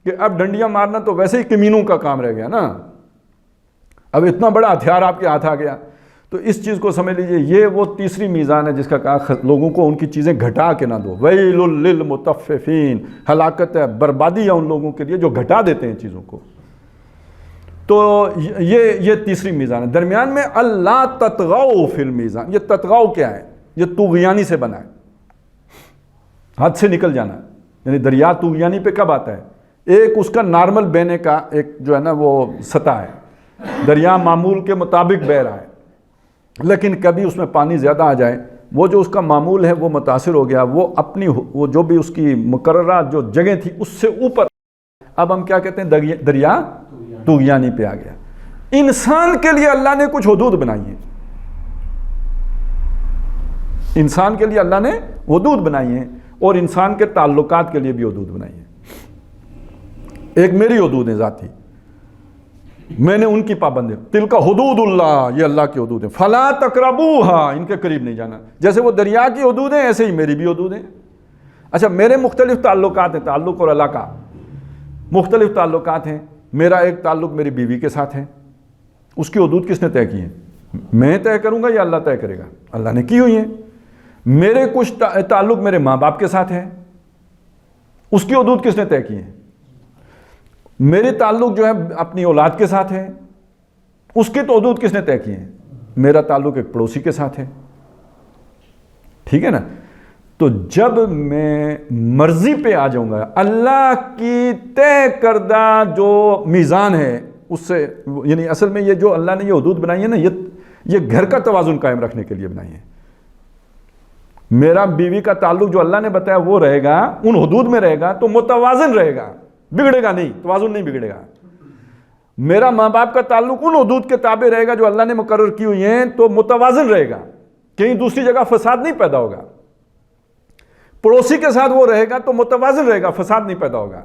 کہ اب ڈنڈیاں مارنا تو ویسے ہی کمینوں کا کام رہ گیا نا. اب اتنا بڑا ہتھیار آپ کے ہاتھ آ گیا. تو اس چیز کو سمجھ لیجئے, یہ وہ تیسری میزان ہے جس کا کہا لوگوں کو ان کی چیزیں گھٹا کے نہ دو. ویل للمطففین, ہلاکت ہے, بربادی ہے ان لوگوں کے لیے جو گھٹا دیتے ہیں چیزوں کو. تو یہ تیسری میزان ہے. درمیان میں اللہ تطغوا فی المیزان. یہ تطغوا کیا ہے؟ یہ طغیانی سے بنا ہے, حد سے نکل جانا. یعنی دریا طغیانی پہ کب آتا ہے؟ ایک اس کا نارمل بہنے کا ایک جو ہے نا وہ سطح ہے, دریا معمول کے مطابق بہہ رہا ہے, لیکن کبھی اس میں پانی زیادہ آ جائے, وہ جو اس کا معمول ہے وہ متاثر ہو گیا, وہ اپنی وہ جو بھی اس کی مقررہ جو جگہ تھی اس سے اوپر, اب ہم کیا کہتے ہیں, دریا طغیانی پہ آ گیا. انسان کے لیے اللہ نے کچھ حدود بنائی ہیں, انسان کے لیے اللہ نے حدود بنائی ہیں, اور انسان کے تعلقات کے لیے بھی حدود بنائی ہیں. ایک میری حدود ہیں ذاتی, میں نے ان کی پابندی, تلک حدود اللہ, یہ اللہ کی حدود ہیں, فلا تقربوها, ان کے قریب نہیں جانا. جیسے وہ دریا کی حدود ہیں ایسے ہی میری بھی حدود ہیں. اچھا, میرے مختلف تعلقات ہیں, تعلق اور علاقہ مختلف تعلقات ہیں. میرا ایک تعلق میری بیوی کے ساتھ ہے, اس کی حدود کس نے طے کی ہیں؟ میں طے کروں گا یا اللہ طے کرے گا؟ اللہ نے کی ہوئی ہیں. میرے کچھ تعلق میرے ماں باپ کے ساتھ ہے, اس کی حدود کس نے طے کی ہیں؟ میرے تعلق جو ہے اپنی اولاد کے ساتھ ہے, اس کی تو حدود کس نے طے کی ہیں؟ میرا تعلق ایک پڑوسی کے ساتھ ہے. ٹھیک ہے نا. تو جب میں مرضی پہ آ جاؤں گا, اللہ کی طے کردہ جو میزان ہے اس سے, یعنی اصل میں یہ جو اللہ نے یہ حدود بنائی ہے نا, یہ گھر کا توازن قائم رکھنے کے لیے بنائی ہے. میرا بیوی کا تعلق جو اللہ نے بتایا وہ رہے گا, ان حدود میں رہے گا تو متوازن رہے گا, بگڑے گا نہیں, توازن نہیں بگڑے گا. میرا ماں باپ کا تعلق ان حدود کے تابع رہے گا جو اللہ نے مقرر کی ہوئی ہیں, تو متوازن رہے گا, کہیں دوسری جگہ فساد نہیں پیدا ہوگا. پڑوسی کے ساتھ وہ رہے گا تو متوازن رہے گا, فساد نہیں پیدا ہوگا.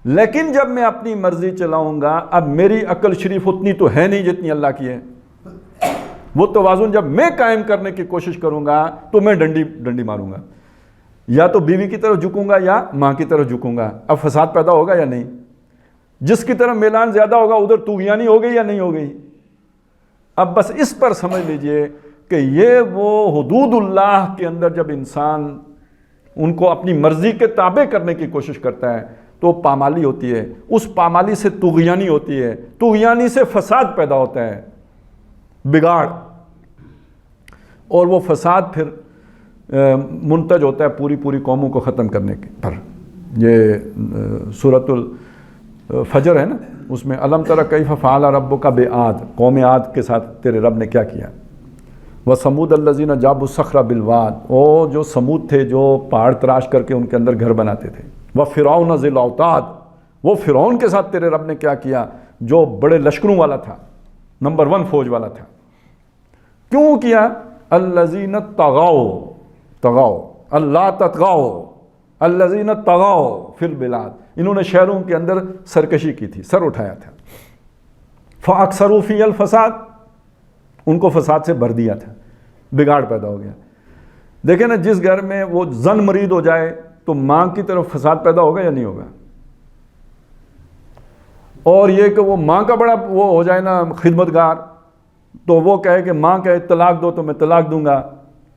لیکن جب میں اپنی مرضی چلاؤں گا, اب میری عقل شریف اتنی تو ہے نہیں جتنی اللہ کی ہے. وہ توازن جب میں قائم کرنے کی کوشش کروں گا تو میں ڈنڈی ماروں گا, یا تو بیوی کی طرف جھکوں گا یا ماں کی طرف جھکوں گا. اب فساد پیدا ہوگا یا نہیں؟ جس کی طرف میلان زیادہ ہوگا ادھر طغیانی ہو گئی یا نہیں ہو گئی؟ اب بس اس پر سمجھ لیجئے کہ یہ وہ حدود اللہ کے اندر جب انسان ان کو اپنی مرضی کے تابع کرنے کی کوشش کرتا ہے تو پامالی ہوتی ہے, اس پامالی سے طغیانی ہوتی ہے, طغیانی سے فساد پیدا ہوتا ہے, بگاڑ, اور وہ فساد پھر منتج ہوتا ہے پوری قوموں کو ختم کرنے کے پر. یہ سورۃ الفجر ہے نا, اس میں الم تر کیف فعل ربک بعاد, قوم عاد کے ساتھ تیرے رب نے کیا کیا. وثمود الذین جابوا الصخر بالواد, وہ جو سمود تھے جو پہاڑ تراش کر کے ان کے اندر گھر بناتے تھے. وفرعون ذی الاوتاد, وہ فرعون کے ساتھ تیرے رب نے کیا کیا جو بڑے لشکروں والا تھا, نمبر 1 فوج والا تھا. کیوں کیا؟ الذین طغوا, اللہ تطغوا الذین طغوا فی البلاد، انہوں نے شہروں کے اندر سرکشی کی تھی، سر اٹھایا تھا. فاکثروا فی الفساد، ان کو فساد سے بھر دیا تھا، بگاڑ پیدا ہو گیا. دیکھیں نا، جس گھر میں وہ زن مرید ہو جائے تو ماں کی طرف فساد پیدا ہوگا یا نہیں ہوگا؟ اور یہ کہ وہ ماں کا بڑا وہ ہو جائے نا خدمت گار، تو وہ کہے کہ ماں کہے طلاق دو تو میں طلاق دوں گا،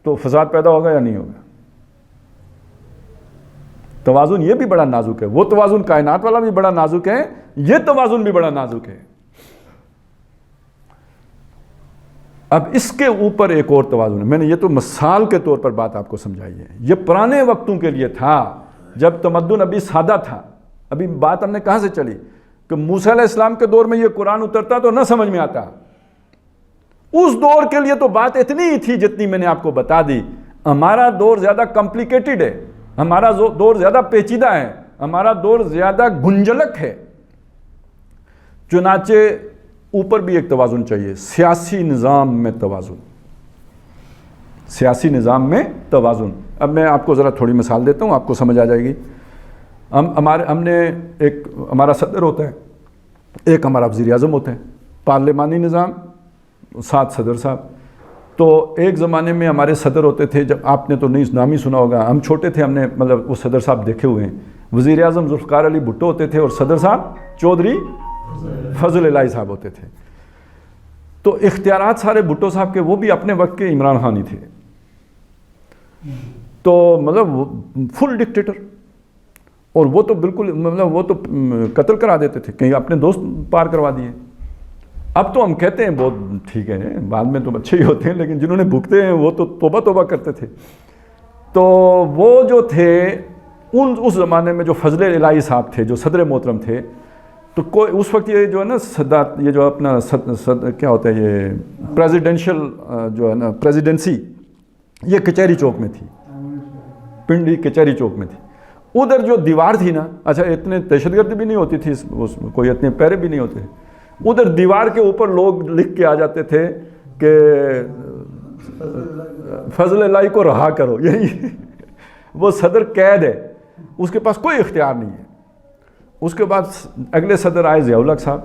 تو فساد پیدا ہوگا یا نہیں ہوگا؟ توازن یہ بھی بڑا نازک ہے. وہ توازن کائنات والا بھی بڑا نازک ہے، یہ توازن بھی بڑا نازک ہے. اب اس کے اوپر ایک اور توازن ہے. میں نے یہ تو مثال کے طور پر بات آپ کو سمجھائی ہے. یہ پرانے وقتوں کے لیے تھا جب تمدن ابھی سادہ تھا. ابھی بات ہم نے کہاں سے چلی کہ موسیٰ علیہ السلام کے دور میں یہ قرآن اترتا تو نہ سمجھ میں آتا. اس دور کے لیے تو بات اتنی ہی تھی جتنی میں نے آپ کو بتا دی. ہمارا دور زیادہ کمپلیکیٹڈ ہے، ہمارا دور زیادہ پیچیدہ ہے، ہمارا دور زیادہ گنجلک ہے. چنانچہ اوپر بھی ایک توازن چاہیے، سیاسی نظام میں توازن، سیاسی نظام میں توازن. اب میں آپ کو ذرا تھوڑی مثال دیتا ہوں، آپ کو سمجھ آ جائے گی. ہم نے ایک ہمارا صدر ہوتا ہے، ایک ہمارا وزیر اعظم ہوتا ہے، پارلیمانی نظام، 7 صدر صاحب. تو ایک زمانے میں ہمارے صدر ہوتے تھے، جب آپ نے تو نہیں نام ہی سنا ہوگا، ہم چھوٹے تھے، ہم نے مطلب وہ صدر صاحب دیکھے ہوئے ہیں. وزیر اعظم ذوالفقار علی بھٹو ہوتے تھے اور صدر صاحب چودھری فضل الہی صاحب ہوتے تھے. تو اختیارات سارے بھٹو صاحب کے، وہ بھی اپنے وقت کے عمران خان ہی تھے. تو مطلب فل ڈکٹیٹر، اور وہ تو بالکل مطلب وہ تو قتل کرا دیتے تھے، کہیں اپنے دوست پار کروا دیے. اب تو ہم کہتے ہیں بہت ٹھیک ہے، بعد میں تو اچھے ہی ہوتے ہیں، لیکن جنہوں نے بھگتے ہیں وہ تو توبہ توبہ کرتے تھے. تو وہ جو تھے اس زمانے میں جو فضل الہی صاحب تھے، جو صدر محترم تھے، تو کوئی اس وقت یہ جو ہے نا یہ جو اپنا کیا ہوتا ہے، یہ پریزیڈینشل جو ہے نا پریزیڈنسی، یہ کچہری چوک میں تھی، پنڈی کچہری چوک میں تھی. ادھر جو دیوار تھی نا، اچھا اتنے دہشت گردی بھی نہیں ہوتی تھی اس میں، کوئی اتنے پیرے بھی نہیں ہوتے. ادھر دیوار کے اوپر لوگ لکھ کے آ جاتے تھے کہ فضل الہی کو رہا کرو، یہی وہ صدر قید ہے، اس کے پاس کوئی اختیار نہیں ہے. اس کے بعد اگلے صدر آئے ضیاء الحق صاحب،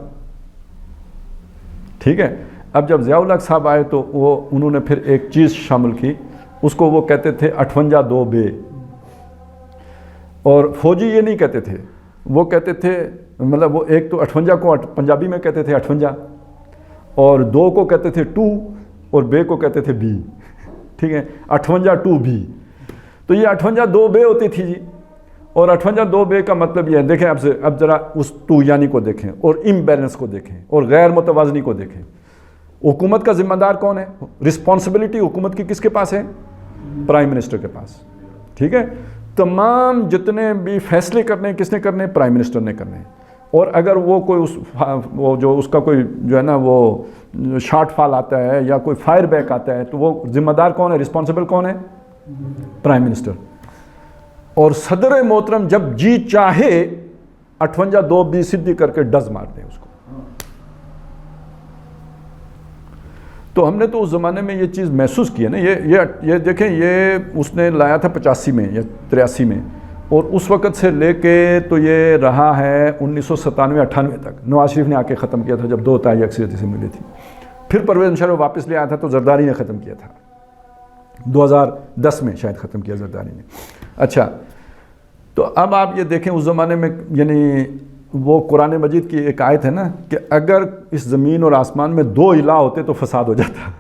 ٹھیک ہے. اب جب ضیاء الحق صاحب آئے تو انہوں نے پھر ایک چیز شامل کی، اس کو وہ کہتے تھے 58 بے. اور فوجی یہ نہیں کہتے تھے، وہ کہتے تھے مطلب وہ ایک تو 58 کو پنجابی میں کہتے تھے 58، اور 2 کو کہتے تھے 2، اور بے کو کہتے تھے بی، ٹھیک ہے، 58 2 بی. تو یہ 58 2 بے ہوتی تھی جی. اور 58 2 بے کا مطلب یہ ہے، دیکھیں اب ذرا اس تو یعنی کو دیکھیں اور امبیلنس کو دیکھیں اور غیر متوازنی کو دیکھیں. حکومت کا ذمہ دار کون ہے؟ رسپانسبلٹی حکومت کی کس کے پاس ہے؟ پرائم منسٹر کے پاس، ٹھیک ہے. تمام جتنے بھی فیصلے کرنے کس نے کرنے؟ پرائم منسٹر نے کرنے. اور اگر وہ کوئی اس کا کوئی جو ہے نا وہ شارٹ فال آتا ہے یا کوئی فائر بیک آتا ہے تو وہ ذمہ دار کون ہے؟ رسپانسبل کون ہے؟ Prime minister. اور صدر محترم جب جی چاہے 58 2 بی سدھی کر کے ڈز مار دیں اس کو. تو ہم نے تو اس زمانے میں یہ چیز محسوس کی ہے نا. یہ دیکھیں، یہ اس نے لایا تھا 85 میں یا 83 میں، اور اس وقت سے لے کے تو یہ رہا ہے 1997-98 تک. نواز شریف نے آ کے ختم کیا تھا جب 2 تہائی اکثریت سے ملی تھی. پھر پرویز مشرف واپس لے آیا تھا تو زرداری نے ختم کیا تھا، 2010 میں شاید ختم کیا زرداری نے. اچھا، تو اب آپ یہ دیکھیں اس زمانے میں، یعنی وہ قرآن مجید کی ایک آیت ہے نا کہ اگر اس زمین اور آسمان میں 2 الہ ہوتے تو فساد ہو جاتا.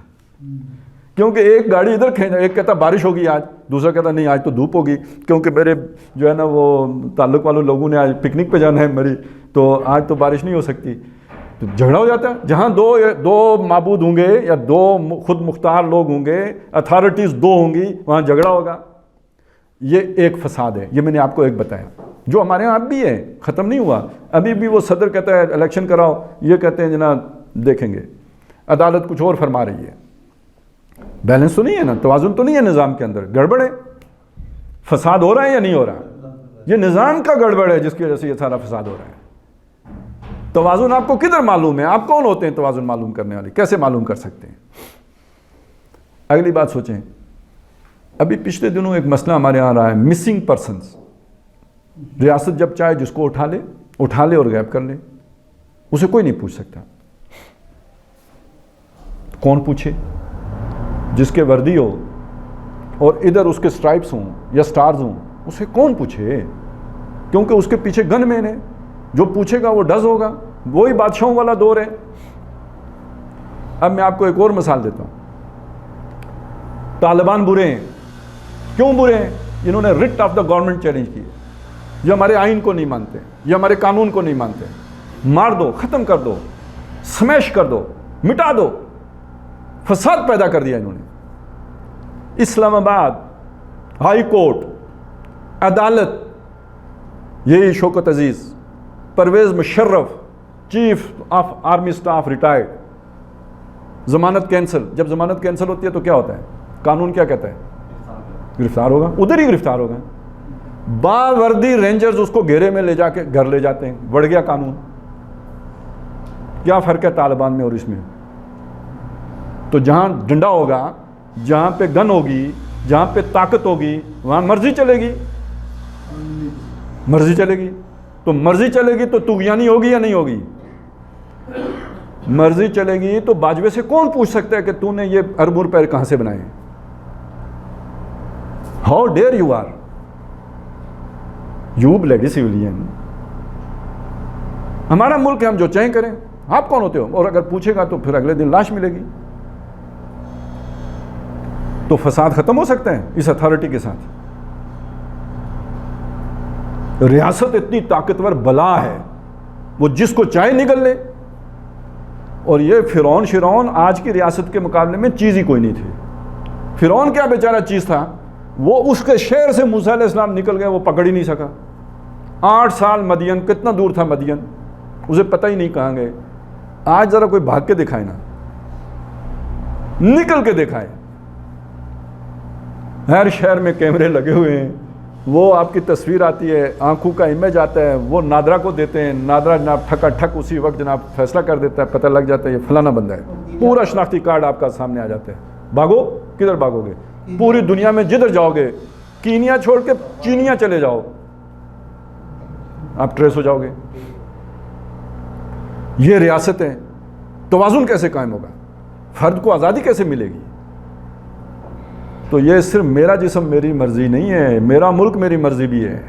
کیونکہ ایک گاڑی ادھر کھینچا، ایک کہتا بارش ہوگی آج، دوسرا کہتا نہیں آج تو دھوپ ہوگی، کیونکہ میرے جو ہے نا وہ تعلق والوں لوگوں نے آج پکنک پہ جانا ہے میری، تو آج تو بارش نہیں ہو سکتی. تو جھگڑا ہو جاتا ہے. جہاں دو معبود ہوں گے یا 2 خود مختار لوگ ہوں گے، اتھارٹیز 2 ہوں گی، وہاں جھگڑا ہوگا. یہ ایک فساد ہے. یہ میں نے آپ کو ایک بتایا جو ہمارے یہاں اب بھی ہے، ختم نہیں ہوا. ابھی بھی وہ صدر کہتا ہے الیکشن کراؤ، یہ کہتے ہیں جناب دیکھیں گے عدالت کچھ اور فرما رہی ہے. بیلنس تو نہیں ہے نا، توازن تو نہیں ہے نظام کے اندر، گڑبڑ ہے. فساد ہو رہا ہے یا نہیں ہو رہا؟ یہ نظام کا گڑبڑ ہے جس کی وجہ سے یہ سارا فساد ہو رہا ہے. توازن آپ کو کدھر معلوم ہے؟ آپ کون ہوتے ہیں توازن معلوم کرنے والے؟ کیسے معلوم کر سکتے ہیں؟ اگلی بات سوچیں، ابھی پچھلے دنوں ایک مسئلہ ہمارے یہاں رہا ہے مسنگ پرسنز. ریاست جب چاہے جس کو اٹھا لے اور غائب کر لے, اسے کوئی نہیں پوچھ سکتا. کون پوچھے؟ جس کے وردی ہو اور ادھر اس کے سٹرائپس ہوں یا سٹارز ہوں, اسے کون پوچھے؟ کیونکہ اس کے پیچھے گن مین ہے, جو پوچھے گا وہ ڈز ہوگا. وہی بادشاہوں والا دور ہے. اب میں آپ کو ایک اور مثال دیتا ہوں. طالبان برے ہیں. کیوں برے ہیں؟ جنہوں نے writ of the government challenge کی ہے. یہ ہمارے آئین کو نہیں مانتے, یہ ہمارے قانون کو نہیں مانتے. مار دو, ختم کر دو, سمیش کر دو, مٹا دو. فساد پیدا کر دیا انہوں نے. اسلام آباد, ہائی کورٹ, عدالت, یہی Shaukat Aziz, Pervez Musharraf, chief of army staff retired, ضمانت کینسل. جب ضمانت کینسل ہوتی ہے تو کیا ہوتا ہے؟ قانون کیا کہتا ہے؟ گرفتار ہوگا. ادھر ہی گرفتار ہوگا. باوردی رینجرز اس کو گھیرے میں لے جا کے گھر لے جاتے ہیں. بڑھ گیا قانون. کیا فرق ہے طالبان میں اور اس میں؟ تو جہاں ڈنڈا ہوگا, جہاں پہ گن ہوگی, جہاں پہ طاقت ہوگی, وہاں مرضی چلے گی. مرضی چلے گی. تو مرضی چلے گی تو طغیانی ہوگی یا نہیں ہوگی؟ مرضی چلے گی تو باجوے سے کون پوچھ سکتا ہے کہ تو نے یہ ارب روپے کہاں سے بنائے؟ How dare you are, you bloody civilian. ہمارا ملک ہے, ہم جو چاہیں کریں. آپ کون ہوتے ہو؟ اور اگر پوچھے گا تو پھر اگلے دن لاش ملے گی. تو فساد ختم ہو سکتا ہے اس اتھارٹی کے ساتھ. ریاست اتنی طاقتور بلا ہے, وہ جس کو چاہے نگل لے. اور یہ فرعون آج کی ریاست کے مقابلے میں چیز ہی کوئی نہیں تھی. فرعون کیا بیچارہ چیز تھا, وہ اس کے شہر سے موسیٰ علیہ السلام نکل گئے, وہ پکڑ ہی نہیں سکا. 8 سال مدین, کتنا دور تھا مدین, اسے پتہ ہی نہیں کہاں گئے. آج ذرا کوئی بھاگ کے دکھائے نا, نکل کے دکھائے. ہر شہر میں کیمرے لگے ہوئے ہیں, وہ آپ کی تصویر آتی ہے, آنکھوں کا امیج آتا ہے, وہ نادرا کو دیتے ہیں. نادرا جناب ٹھکا ٹھک اسی وقت جناب فیصلہ کر دیتا ہے, پتہ لگ جاتا ہے یہ فلانا بندہ ہے. پورا شناختی کارڈ آپ کا سامنے آ جاتا ہے. بھاگو, کدھر بھاگو گے؟ پوری دنیا میں جدھر جاؤ گے, کینیا چھوڑ کے چینیا چلے جاؤ, آپ ٹریس ہو جاؤ گے. یہ ریاستیں, توازن کیسے قائم ہوگا؟ فرد کو آزادی کیسے ملے گی؟ تو یہ صرف میرا جسم میری مرضی نہیں ہے, میرا ملک میری مرضی بھی ہے.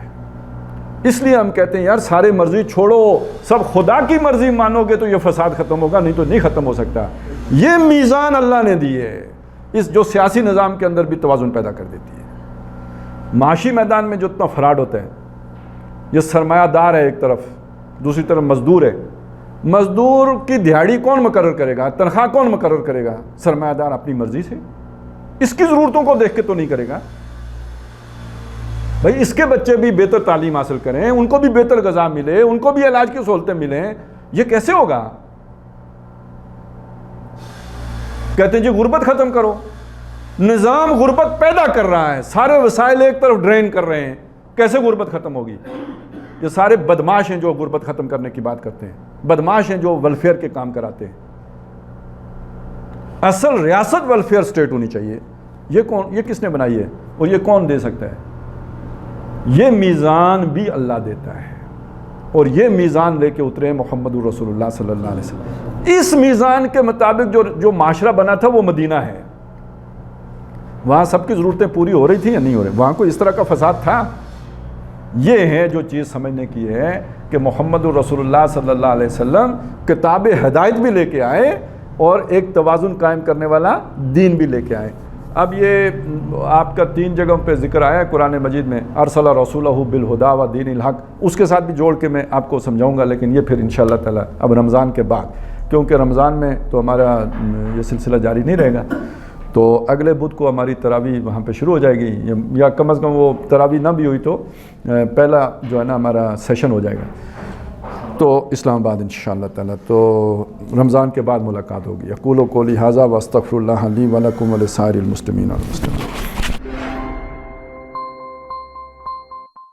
اس لیے ہم کہتے ہیں یار سارے مرضی چھوڑو, سب خدا کی مرضی مانو گے تو یہ فساد ختم ہوگا, نہیں تو نہیں ختم ہو سکتا. یہ میزان اللہ نے دی ہے, اس جو سیاسی نظام کے اندر بھی توازن پیدا کر دیتی ہے. معاشی میدان میں جو اتنا فراڈ ہوتا ہے, یہ سرمایہ دار ہے ایک طرف, دوسری طرف مزدور ہے. مزدور کی دیہاڑی کون مقرر کرے گا؟ تنخواہ کون مقرر کرے گا؟ سرمایہ دار اپنی مرضی سے. اس کی ضرورتوں کو دیکھ کے تو نہیں کرے گا. بھائی اس کے بچے بھی بہتر تعلیم حاصل کریں, ان کو بھی بہتر غذا ملے, ان کو بھی علاج کی سہولتیں ملیں, یہ کیسے ہوگا؟ کہتے ہیں جی غربت ختم کرو. نظام غربت پیدا کر رہا ہے, سارے وسائل ایک طرف ڈرین کر رہے ہیں, کیسے غربت ختم ہوگی؟ یہ سارے بدماش ہیں جو غربت ختم کرنے کی بات کرتے ہیں, بدماش ہیں جو ویلفیئر کے کام کراتے ہیں. اصل ریاست ویلفیئر سٹیٹ ہونی چاہیے. یہ کس نے بنائی ہے اور یہ کون دے سکتا ہے؟ یہ میزان بھی اللہ دیتا ہے, اور یہ میزان لے کے اترے محمد رسول اللہ صلی اللہ علیہ وسلم. اس میزان کے مطابق جو معاشرہ بنا تھا وہ مدینہ ہے. وہاں سب کی ضرورتیں پوری ہو رہی تھی یا نہیں ہو رہی؟ وہاں کوئی اس طرح کا فساد تھا؟ یہ ہے جو چیز سمجھنے کی ہے کہ محمد رسول اللہ صلی اللہ علیہ وسلم کتاب ہدایت بھی لے کے آئے اور ایک توازن قائم کرنے والا دین بھی لے کے آئے. اب یہ آپ کا 3 جگہوں پہ ذکر آیا ہے قرآن مجید میں, ارسل رسولہ بالہدیٰ و دین الحق, اس کے ساتھ بھی جوڑ کے میں آپ کو سمجھاؤں گا, لیکن یہ پھر انشاءاللہ تعالی اب رمضان کے بعد, کیونکہ رمضان میں تو ہمارا یہ سلسلہ جاری نہیں رہے گا. تو اگلے بدھ کو ہماری تراویح وہاں پہ شروع ہو جائے گی, یا کم از کم وہ تراویح نہ بھی ہوئی تو پہلا جو ہے نا ہمارا سیشن ہو جائے گا تو اسلام آباد انشاءاللہ تعالی. تو رمضان کے بعد ملاقات ہوگی. اقول قولی ھذا واستغفر اللہ لی ولکم ولسائر المسلمین والمسلمات.